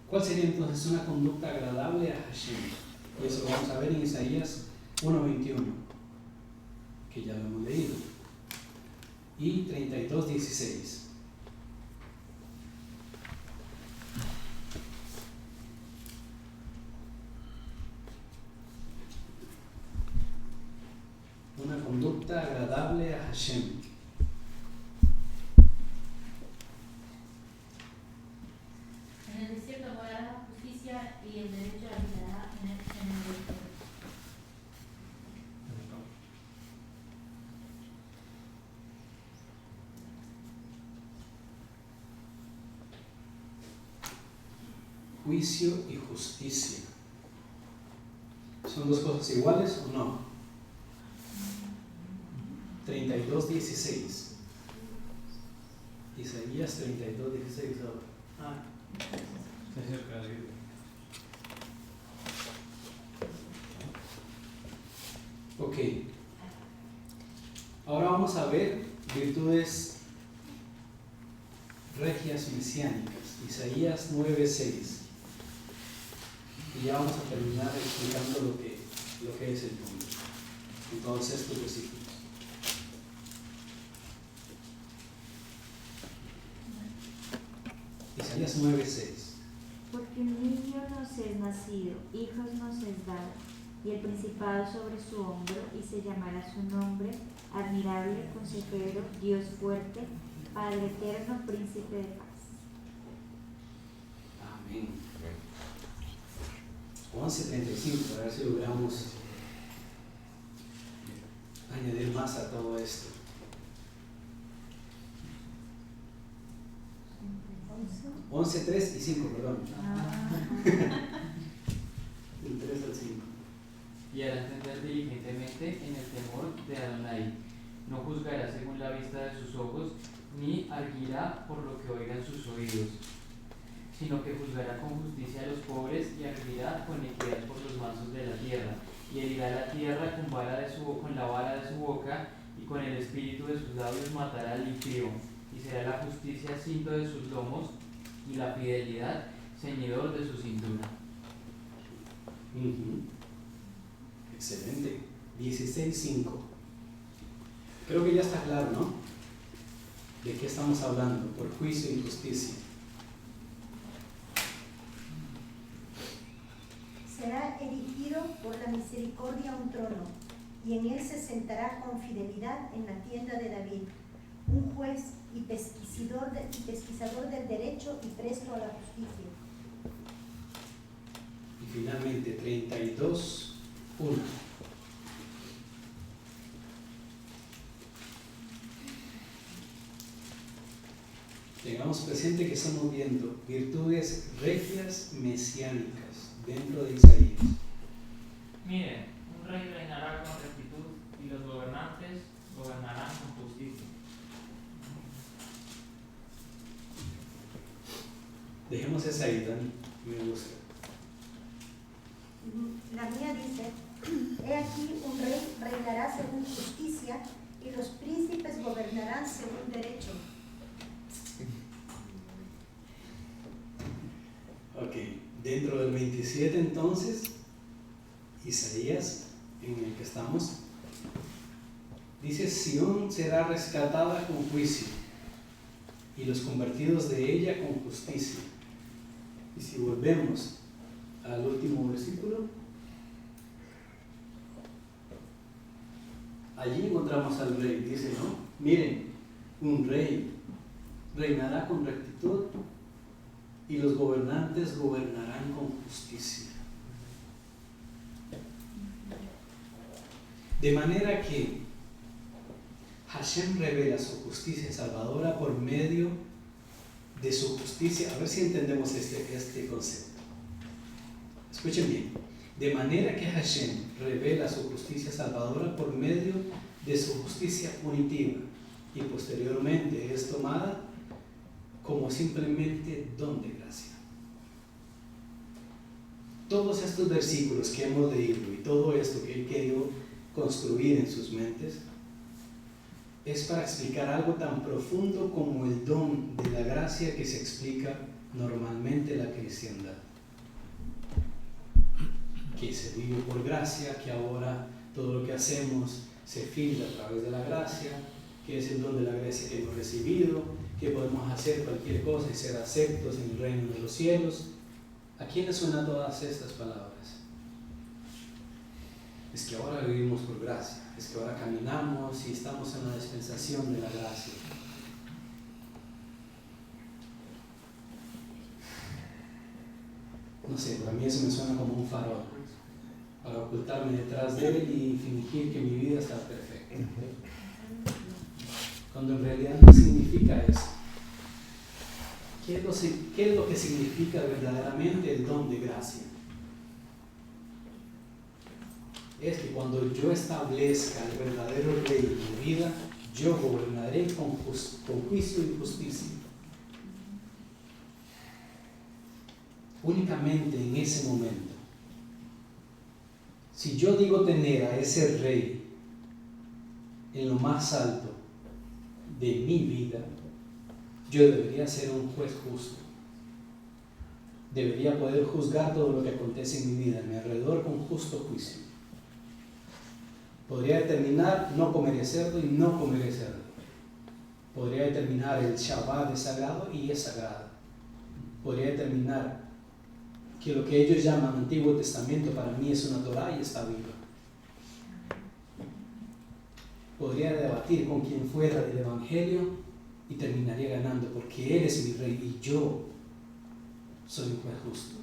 Speaker 1: ¿Cuál sería entonces una conducta agradable a Hashem? Y eso lo vamos a ver en Isaías 1:21, que ya lo hemos leído, y 32:16. Una conducta agradable a Hashem.
Speaker 6: En el desierto morará la justicia y el derecho habitará en el desierto.
Speaker 1: juicio y justicia. ¿Son dos cosas iguales o no? 32:16. Isaías 32:16 ahora.
Speaker 3: Está cerca de Biblia.
Speaker 1: Ok. Ahora vamos a ver virtudes regias mesiánicas. Isaías 9:6. Y ya vamos a terminar explicando lo que es el mundo. Entonces, tus versículos. Isaías 9:6.
Speaker 4: Porque un niño nos es nacido, hijos nos es dado, y el principado sobre su hombro, y se llamará su nombre, admirable, consejero, Dios fuerte, Padre eterno, príncipe de paz.
Speaker 1: Amén. 11:35, a ver si logramos añadir más a todo esto. 11:3 y 5, perdón. Del 3 al 5.
Speaker 9: Y hará entender diligentemente en el temor de Adonai. No juzgará según la vista de sus ojos, ni arguirá por lo que oigan sus oídos, sino que juzgará con justicia a los pobres y arguirá con equidad por los mansos de la tierra, y herirá la tierra con la vara de su boca, y con el espíritu de sus labios matará al impío, y será la justicia cinto de sus lomos, y la fidelidad ceñidor de su cintura.
Speaker 1: Excelente. 16:5. Creo que ya está claro, ¿no? ¿De qué estamos hablando? Por juicio y justicia.
Speaker 2: Será erigido por la misericordia un trono, y en él se sentará con fidelidad en la tienda de David, un juez y pesquisador del derecho y presto a la justicia.
Speaker 1: Y finalmente, 32:1. Tengamos presente que estamos viendo virtudes regias mesiánicas dentro de Isaías.
Speaker 9: Miren, un rey reinará con rectitud y los gobernantes gobernarán con justicia.
Speaker 1: Dejemos esa ahí, Dani. Me gusta.
Speaker 2: La mía dice: he aquí un rey reinará según justicia, y los príncipes gobernarán según derecho.
Speaker 1: Ok, dentro del 27 entonces, Isaías, en el que estamos, dice: Sión será rescatada con juicio, y los convertidos de ella con justicia. Y si volvemos al último versículo, allí encontramos al rey, dice, ¿no? Miren, un rey reinará con rectitud, y los gobernantes gobernarán con justicia. De manera que Hashem revela su justicia salvadora por medio de su justicia. A ver si entendemos este concepto. Escuchen bien. De manera que Hashem revela su justicia salvadora por medio de su justicia punitiva, y posteriormente es tomada como simplemente don de gracia. Todos estos versículos que hemos leído y todo esto que he querido construir en sus mentes es para explicar algo tan profundo como el don de la gracia que se explica normalmente en la cristiandad. Que se vive por gracia, que ahora todo lo que hacemos se filtra a través de la gracia, que es el don de la gracia que hemos recibido, que podemos hacer cualquier cosa y ser aceptos en el reino de los cielos. ¿A quién les suenan todas estas palabras? Es que ahora vivimos por gracia, es que ahora caminamos y estamos en la dispensación de la gracia. No sé, para mí eso me suena como un farol, para ocultarme detrás de él y fingir que mi vida está perfecta. Cuando en realidad no significa eso. ¿Qué es lo que significa verdaderamente el don de gracia? Es que cuando yo establezca el verdadero rey en mi vida, yo gobernaré con juicio y justicia. Únicamente en ese momento. Si yo digo tener a ese rey en lo más alto de mi vida, yo debería ser un juez justo. Debería poder juzgar todo lo que acontece en mi vida, a mi alrededor, con justo juicio. Podría determinar no comeré cerdo y no comeré cerdo. Podría determinar el Shabbat es sagrado y es sagrado. Podría determinar que lo que ellos llaman Antiguo Testamento para mí es una Torah y está viva. Podría debatir con quien fuera del Evangelio y terminaría ganando, porque Él es mi rey y yo soy un juez justo.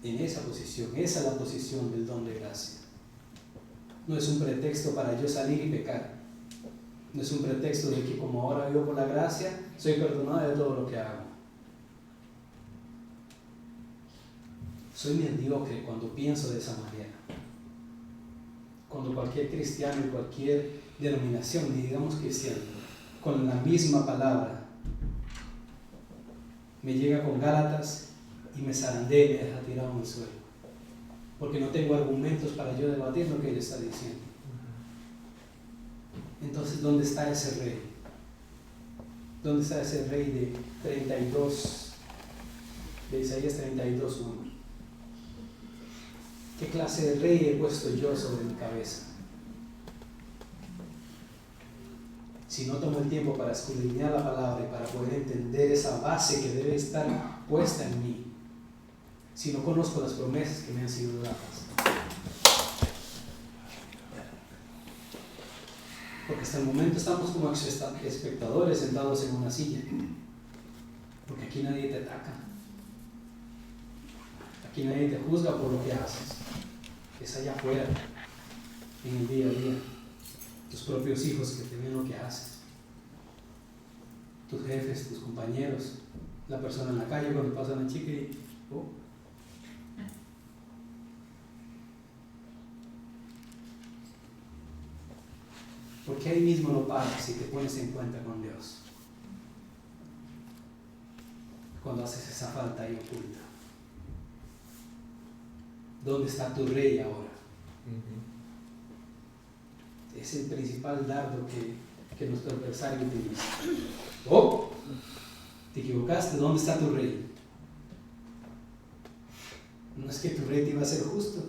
Speaker 1: En esa posición, esa es la posición del don de gracia. No es un pretexto para yo salir y pecar. No es un pretexto de que como ahora vivo por la gracia, soy perdonado de todo lo que hago. Soy mediocre cuando pienso de esa manera. Cuando cualquier cristiano y cualquier denominación, ni digamos cristiano, con la misma palabra, me llega con Gálatas y me zarandea y me deja tirado en el suelo. Porque no tengo argumentos para yo debatir lo que él está diciendo. Entonces, ¿dónde está ese rey? ¿Dónde está ese rey de 32, de Isaías 32:1? ¿Qué clase de rey he puesto yo sobre mi cabeza? Si no tomo el tiempo para escudriñar la palabra y para poder entender esa base que debe estar puesta en mí, si no conozco las promesas que me han sido dadas. Porque hasta el momento estamos como espectadores sentados en una silla. Porque aquí nadie te ataca. Aquí nadie te juzga por lo que haces. Es allá afuera, en el día a día. Tus propios hijos que te ven lo que haces. Tus jefes, tus compañeros, la persona en la calle cuando pasa una chica y... oh. Porque ahí mismo no paras y te pones en cuenta con Dios. Cuando haces esa falta ahí oculta. ¿Dónde está tu rey ahora? Es el principal dardo que nuestro adversario utiliza. ¡Oh! Te equivocaste, ¿dónde está tu rey? No es que tu rey te iba a ser justo,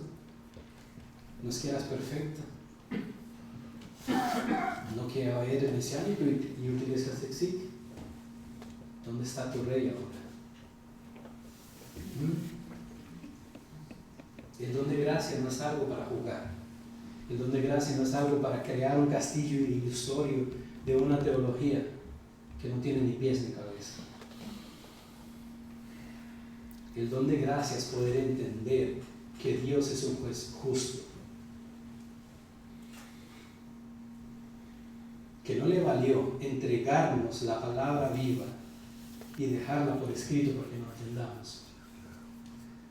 Speaker 1: no es que eras perfecto, no que eres mesiánico y utilizas Exit. ¿Dónde está tu rey ahora? El don de gracia no es algo para jugar. El don de gracia no es algo para crear un castillo ilusorio de una teología que no tiene ni pies ni cabeza. El don de gracia es poder entender que Dios es un juez justo. Que no le valió entregarnos la palabra viva y dejarla por escrito porque no entendamos,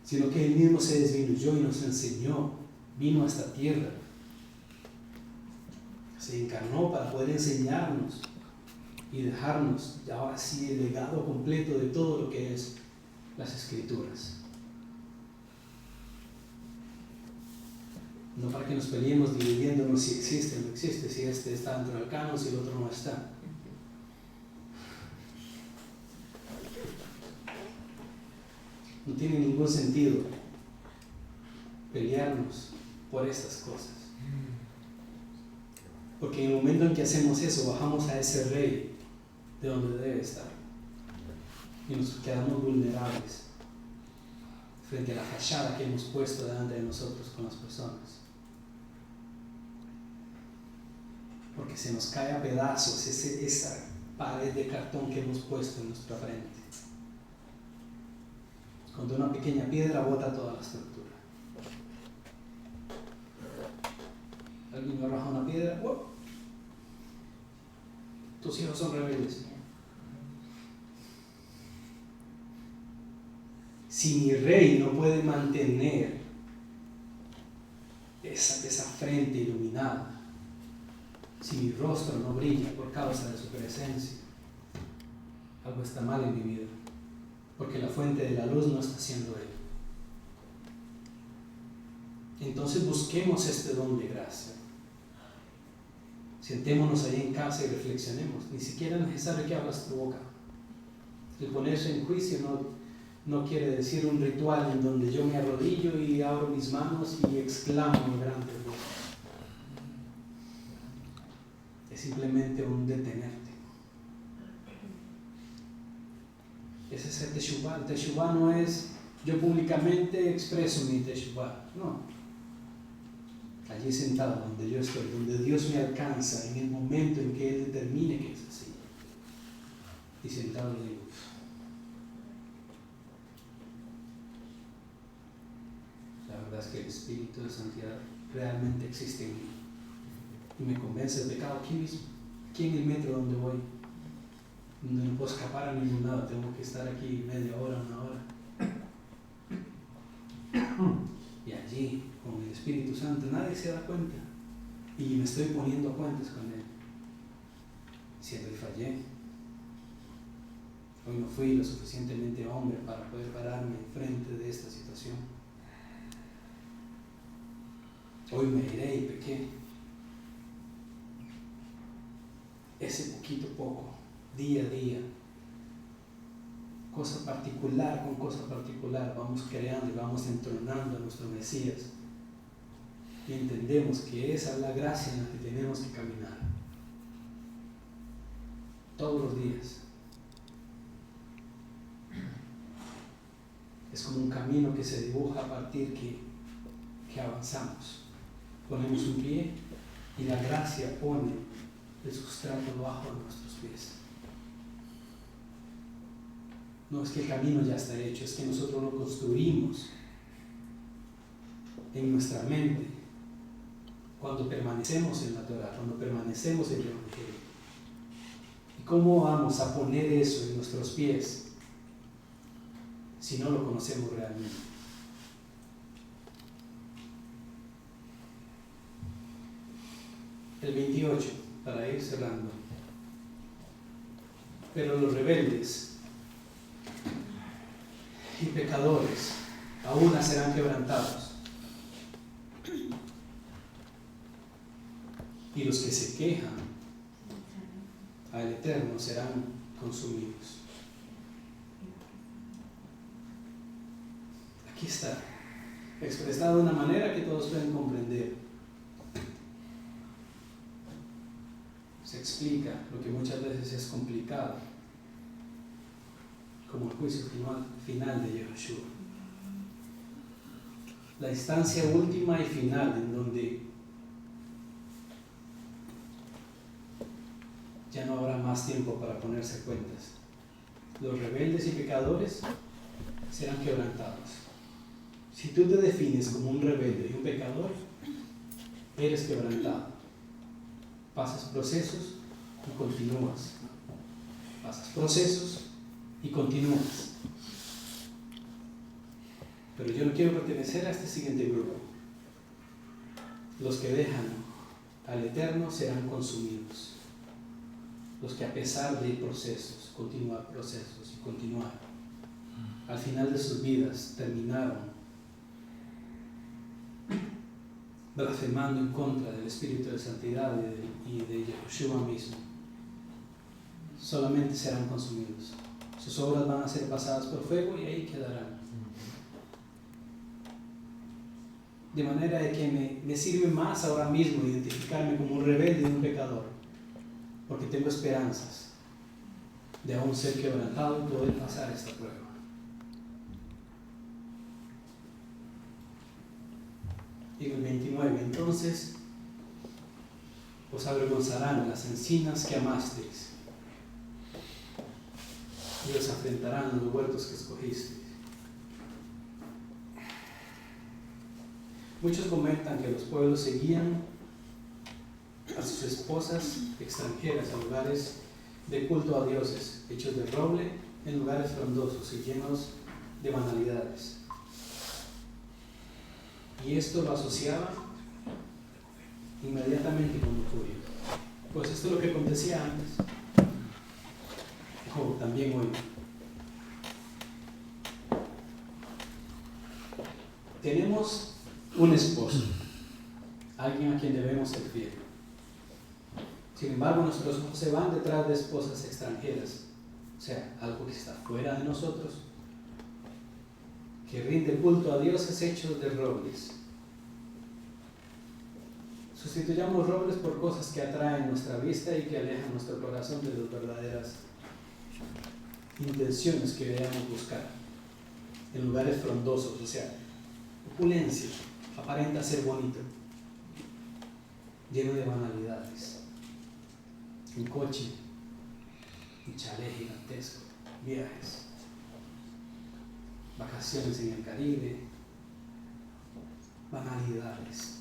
Speaker 1: sino que Él mismo se desminuyó y nos enseñó, vino a esta tierra, se encarnó para poder enseñarnos y dejarnos ahora sí el legado completo de todo lo que es las Escrituras. No para que nos peleemos dividiéndonos si existe o no existe, si este está dentro del canon, si el otro no está. No tiene ningún sentido pelearnos por estas cosas. Porque en el momento en que hacemos eso, bajamos a ese rey de donde debe estar. Y nos quedamos vulnerables frente a la fachada que hemos puesto delante de nosotros con las personas. Porque se nos cae a pedazos esa pared de cartón que hemos puesto en nuestra frente. Cuando una pequeña piedra bota toda la estructura. Alguien me arroja una piedra, ¡oh! Tus hijos son rebeldes. Si mi rey no puede mantener esa frente iluminada, si mi rostro no brilla por causa de su presencia, algo está mal en mi vida, porque la fuente de la luz no está siendo Él. Entonces busquemos este don de gracia. Sentémonos ahí en casa y reflexionemos. Ni siquiera es necesario que abras tu boca. El ponerse en juicio no quiere decir un ritual en donde yo me arrodillo y abro mis manos y exclamo en grande voz. Es simplemente un detenerte. Ese es el teshuvah. El teshuvah no es yo públicamente expreso mi teshuvah. No. Allí sentado donde yo estoy, donde Dios me alcanza en el momento en que Él determine que es así. Y sentado le digo, la verdad es que el Espíritu de Santidad realmente existe en mí. Y me convence el pecado aquí mismo, aquí en el metro donde voy, donde no puedo escapar a ningún lado, tengo que estar aquí media hora, una hora. Y allí, con el Espíritu Santo, nadie se da cuenta. Y me estoy poniendo a cuentas con Él. Siendo y fallé. Hoy no fui lo suficientemente hombre para poder pararme enfrente de esta situación. Hoy me iré y pequé. Ese poquito poco, día a día, cosa particular con cosa particular, vamos creando y vamos entronando a nuestro Mesías. Y entendemos que esa es la gracia en la que tenemos que caminar. Todos los días. Es como un camino que se dibuja a partir que avanzamos. Ponemos un pie y la gracia pone el sustrato bajo de nuestros pies. No es que el camino ya está hecho, es que nosotros lo construimos en nuestra mente cuando permanecemos en la Torah, cuando permanecemos en el Evangelio. ¿Y cómo vamos a poner eso en nuestros pies si no lo conocemos realmente? El 28, para ir cerrando. Pero los rebeldes y pecadores aún serán quebrantados, y los que se quejan al Eterno serán consumidos. Aquí está, expresado de una manera que todos pueden comprender. Se explica lo que muchas veces es complicado, como el juicio final de Yahushua. La instancia última y final en donde ya no habrá más tiempo para ponerse cuentas. Los rebeldes y pecadores serán quebrantados. Si tú te defines como un rebelde y un pecador, eres quebrantado. Pasas procesos y continúas. Pasas procesos y continúas. Pero yo no quiero pertenecer a este siguiente grupo. Los que dejan al Eterno serán consumidos. Los que a pesar de procesos, continuar procesos y continuar, al final de sus vidas terminaron blasfemando en contra del Espíritu de Santidad y de Yahushua mismo, solamente serán consumidos. Sus obras van a ser pasadas por fuego y ahí quedarán. De manera de que me sirve más ahora mismo identificarme como un rebelde y un pecador, porque tengo esperanzas de aún ser quebrantado y poder pasar esta prueba. Y en el 29, entonces os avergonzarán las encinas que amasteis y os afrentarán los huertos que escogisteis. Muchos comentan que los pueblos seguían a sus esposas extranjeras a lugares de culto a dioses, hechos de roble, en lugares frondosos y llenos de banalidades. Y esto lo asociaba inmediatamente con lujuria. Pues esto es lo que acontecía antes, o también hoy. Tenemos un esposo, alguien a quien debemos ser fiel. Sin embargo, nuestros ojos se van detrás de esposas extranjeras, o sea, algo que está fuera de nosotros, que rinde culto a dioses hechos de robles. Sustituyamos robles por cosas que atraen nuestra vista y que alejan nuestro corazón de las verdaderas intenciones que debemos buscar. En lugares frondosos, o sea, opulencia, aparenta ser bonito, lleno de banalidades. Un coche, un chalet gigantesco, viajes, vacaciones en el Caribe, banalidades.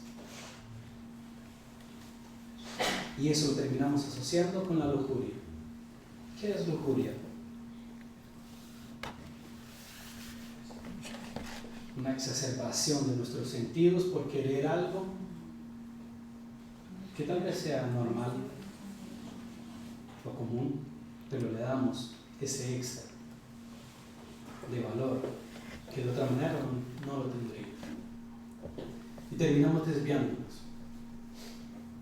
Speaker 1: Y eso lo terminamos asociando con la lujuria. ¿Qué es lujuria? Una exacerbación de nuestros sentidos por querer algo que tal vez sea normal o común, pero le damos ese extra de valor que de otra manera no lo tendría. Y terminamos desviándonos.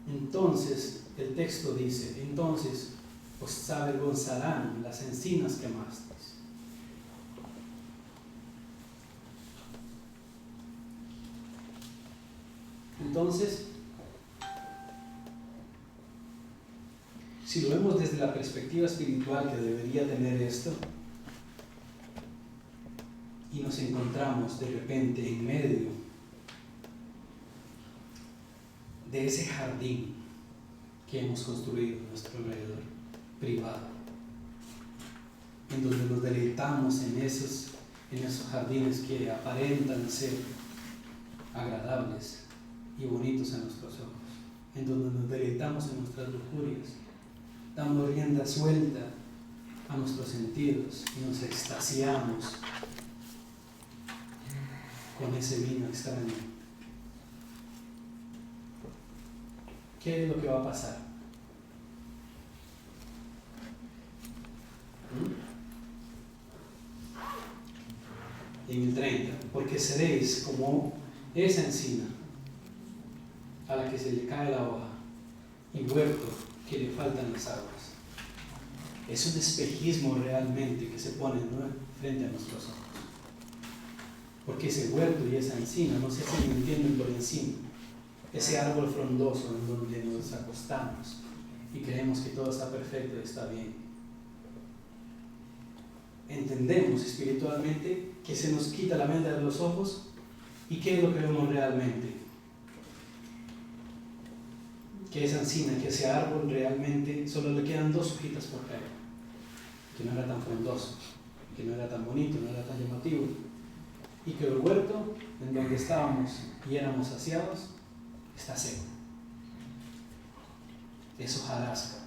Speaker 1: Entonces, el texto dice, entonces os avergonzarán las encinas que amasteis. Entonces, si lo vemos desde la perspectiva espiritual que debería tener esto, y nos encontramos de repente en medio de ese jardín que hemos construido a nuestro alrededor, privado, en donde nos deleitamos en esos jardines que aparentan ser agradables y bonitos a nuestros ojos, en donde nos deleitamos en nuestras lujurias, damos rienda suelta a nuestros sentidos y nos extasiamos con ese vino extraño. ¿Qué es lo que va a pasar? En el 30, porque seréis como esa encina a la que se le cae la hoja y huerto que le faltan las aguas. Es un espejismo realmente que se pone, ¿no?, frente a nuestros ojos. Porque ese huerto y esa encina, no sé si me entienden por encima, ese árbol frondoso en donde nos acostamos y creemos que todo está perfecto y está bien. Entendemos espiritualmente que se nos quita la venda de los ojos y qué es lo que vemos realmente. Que esa encina, que ese árbol realmente solo le quedan 2 hojitas por caer, que no era tan frondoso, que no era tan bonito, no era tan llamativo, y que el huerto en donde estábamos y éramos saciados está seco, es hojarasca.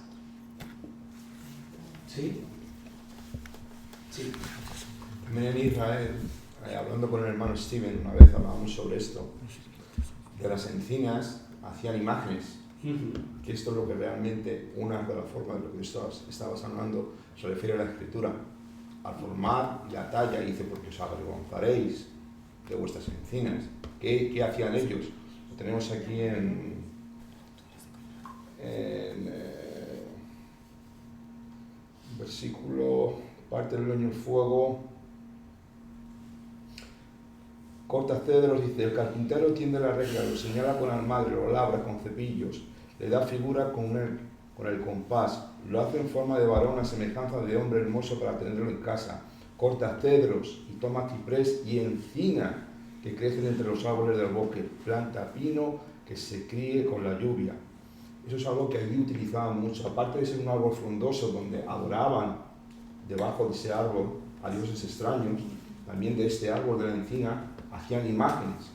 Speaker 1: ¿Sí? Sí.
Speaker 10: También en Israel, hablando con el hermano Steven, una vez hablábamos sobre esto, de las encinas hacían imágenes, que esto es lo que realmente, una de las formas de lo que estabas hablando, se refiere a la escritura, al formar la talla, y dice, porque os avergonzaréis de vuestras encinas. ¿Qué hacían ellos? Lo tenemos aquí en versículo, parte del leño el fuego, corta cedros, dice, el carpintero tiende la regla, lo señala con almadre, lo labra con cepillos, le da figura con el compás, lo hace en forma de varón a semejanza de hombre hermoso para tenerlo en casa, corta cedros y toma ciprés y encina que crecen entre los árboles del bosque, planta pino que se críe con la lluvia. Eso es algo que allí utilizaban mucho, aparte de ser un árbol frondoso donde adoraban debajo de ese árbol a dioses extraños, también de este árbol de la encina hacían imágenes.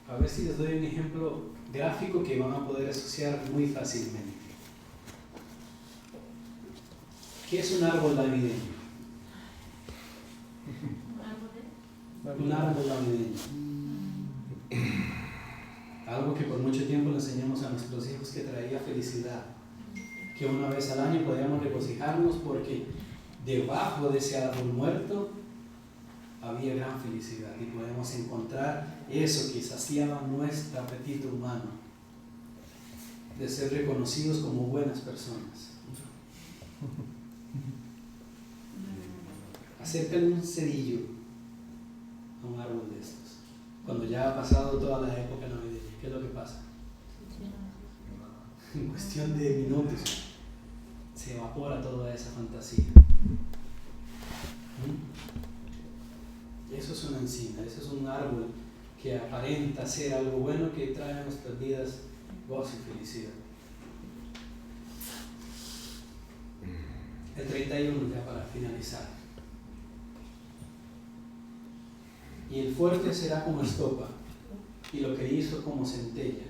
Speaker 1: A ver si les doy un ejemplo gráfico que van a poder asociar muy fácilmente. ¿Qué es un árbol navideño? un árbol navideño. Algo que por mucho tiempo le enseñamos a nuestros hijos que traía felicidad. Que una vez al año podíamos regocijarnos porque debajo de ese árbol muerto había gran felicidad y podemos encontrar eso que saciaba nuestro apetito humano de ser reconocidos como buenas personas. Acércale un cerillo a un árbol de estos cuando ya ha pasado toda la época navideña. ¿Qué es lo que pasa? En cuestión de minutos se evapora toda esa fantasía. Eso es una encina, eso es un árbol que aparenta ser algo bueno que trae a nuestras vidas gozo y felicidad. El 31 ya para finalizar. Y el fuerte será como estopa, y lo que hizo como centella,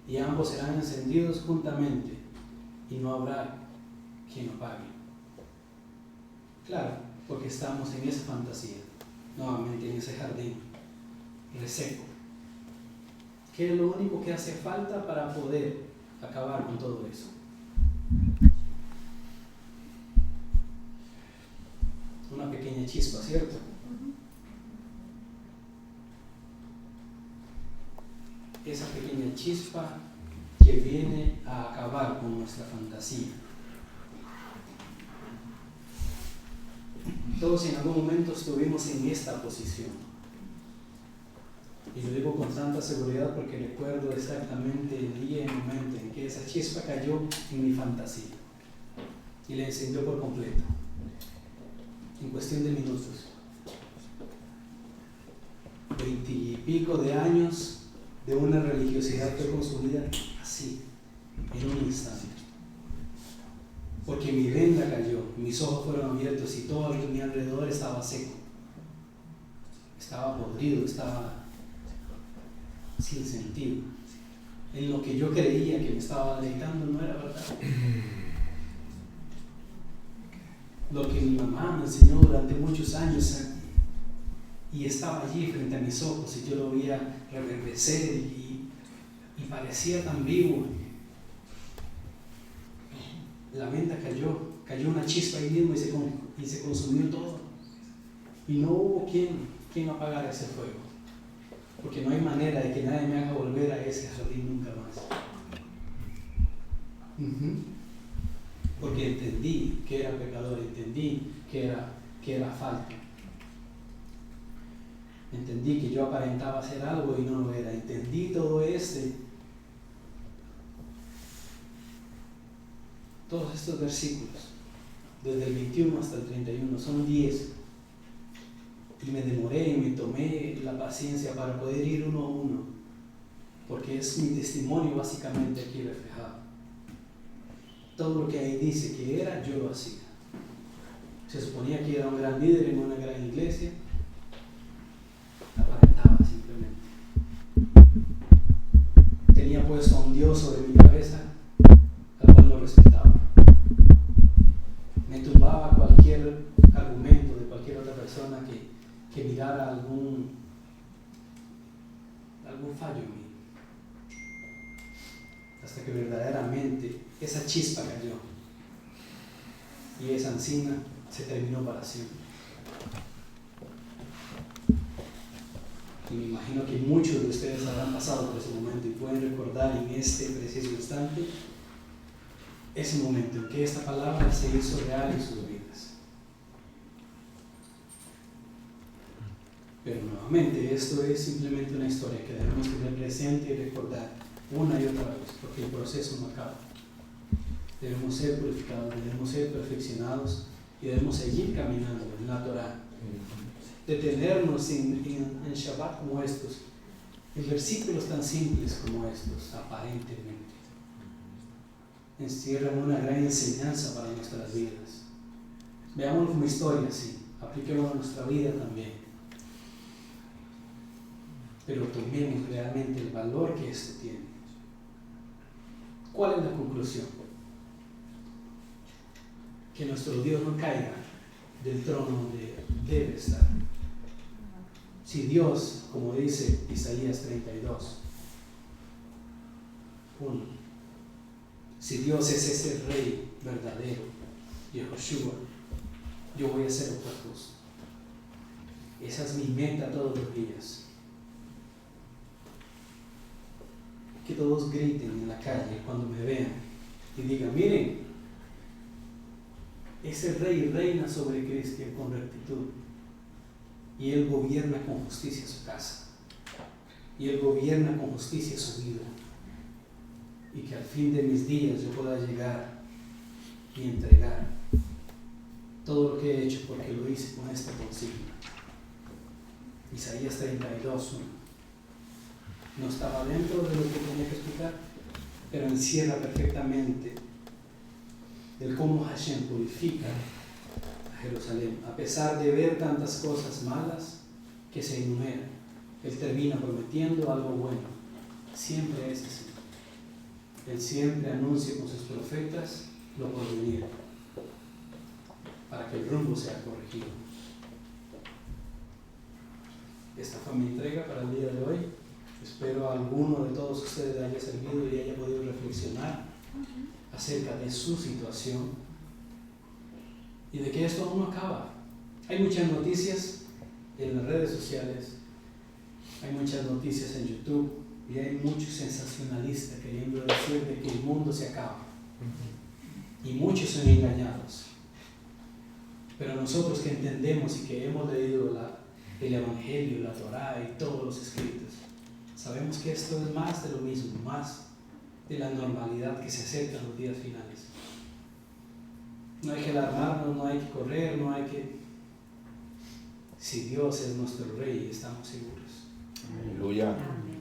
Speaker 1: y ambos serán encendidos juntamente, y no habrá quien apague. Claro, porque estamos en esa fantasía, nuevamente en ese jardín reseco. ¿Qué es lo único que hace falta para poder acabar con todo eso? Una pequeña chispa, ¿cierto? Esa pequeña chispa que viene a acabar con nuestra fantasía. Todos en algún momento estuvimos en esta posición. Y lo digo con tanta seguridad porque recuerdo exactamente el día y el momento en que esa chispa cayó en mi fantasía y la encendió por completo, en cuestión de minutos. 20 y pico de años de una religiosidad fue consumida así, en un instante. Porque mi venda cayó, mis ojos fueron abiertos y todo a mi alrededor estaba seco. Estaba podrido, estaba sin sentido. En lo que yo creía que me estaba deleitando no era verdad. Lo que mi mamá me enseñó durante muchos años y estaba allí frente a mis ojos y yo lo veía reverdecer y parecía tan vivo. La venda cayó una chispa ahí mismo y se consumió todo. Y no hubo quien apagara ese fuego. Porque no hay manera de que nadie me haga volver a ese jardín nunca más. Porque entendí que era pecador, entendí que era falta. Entendí que yo aparentaba hacer algo y no lo era. Entendí todo todos estos versículos, desde el 21 hasta el 31, son 10. Y me demoré y me tomé la paciencia para poder ir uno a uno, porque es mi testimonio básicamente aquí reflejado. Todo lo que ahí dice que era, yo lo hacía. Se suponía que era un gran líder en una gran iglesia, aparentaba simplemente. Tenía puesto a un Dios sobre mi cabeza, al cual no respetaba. Me tumbaba cualquier argumento de cualquier otra persona que mirara algún fallo en mí. Hasta que verdaderamente esa chispa cayó y esa encina se terminó para siempre. Y me imagino que muchos de ustedes habrán pasado por ese momento y pueden recordar en este preciso instante ese momento en que esta palabra se hizo real en sus vidas. Pero nuevamente, esto es simplemente una historia que debemos tener presente y recordar una y otra vez, porque el proceso no acaba. Debemos ser purificados, debemos ser perfeccionados y debemos seguir caminando en la Torah. Detenernos en Shabbat como estos, en versículos tan simples como estos, aparentemente, encierran una gran enseñanza para nuestras vidas. Veámoslo como historia, sí, apliquémoslo a nuestra vida también. Pero tomemos realmente el valor que esto tiene. ¿Cuál es la conclusión? Que nuestro Dios no caiga del trono donde debe estar, Si Dios, como dice Isaías 32, 1, si Dios es ese rey verdadero, Yehoshua, yo voy a ser otra cosa. Esa es mi meta todos los días. Que todos griten en la calle cuando me vean y digan, miren, ese rey reina sobre Cristian con rectitud y él gobierna con justicia su casa y él gobierna con justicia su vida, y que al fin de mis días yo pueda llegar y entregar todo lo que he hecho porque lo hice con esta consigna. Isaías 32, 1. No estaba dentro de lo que tenía que explicar, pero encierra perfectamente el cómo Hashem purifica a Jerusalén. A pesar de ver tantas cosas malas que se enumeran, Él termina prometiendo algo bueno. Siempre es así. Él siempre anuncia con sus profetas lo por venir, para que el rumbo sea corregido. Esta fue mi entrega para el día de hoy. Espero a alguno de todos ustedes le haya servido y haya podido reflexionar acerca de su situación y de que esto aún no acaba. Hay muchas noticias en las redes sociales, hay muchas noticias en YouTube y hay muchos sensacionalistas queriendo decir de que el mundo se acaba y muchos son engañados. Pero nosotros que entendemos y que hemos leído el Evangelio, la Torá y todos los escritos, sabemos que esto es más de lo mismo, más de la normalidad que se acerca en los días finales. No hay que alarmarnos, no hay que correr, no hay que... Si Dios es nuestro Rey, estamos seguros.
Speaker 10: Aleluya.
Speaker 1: Amén.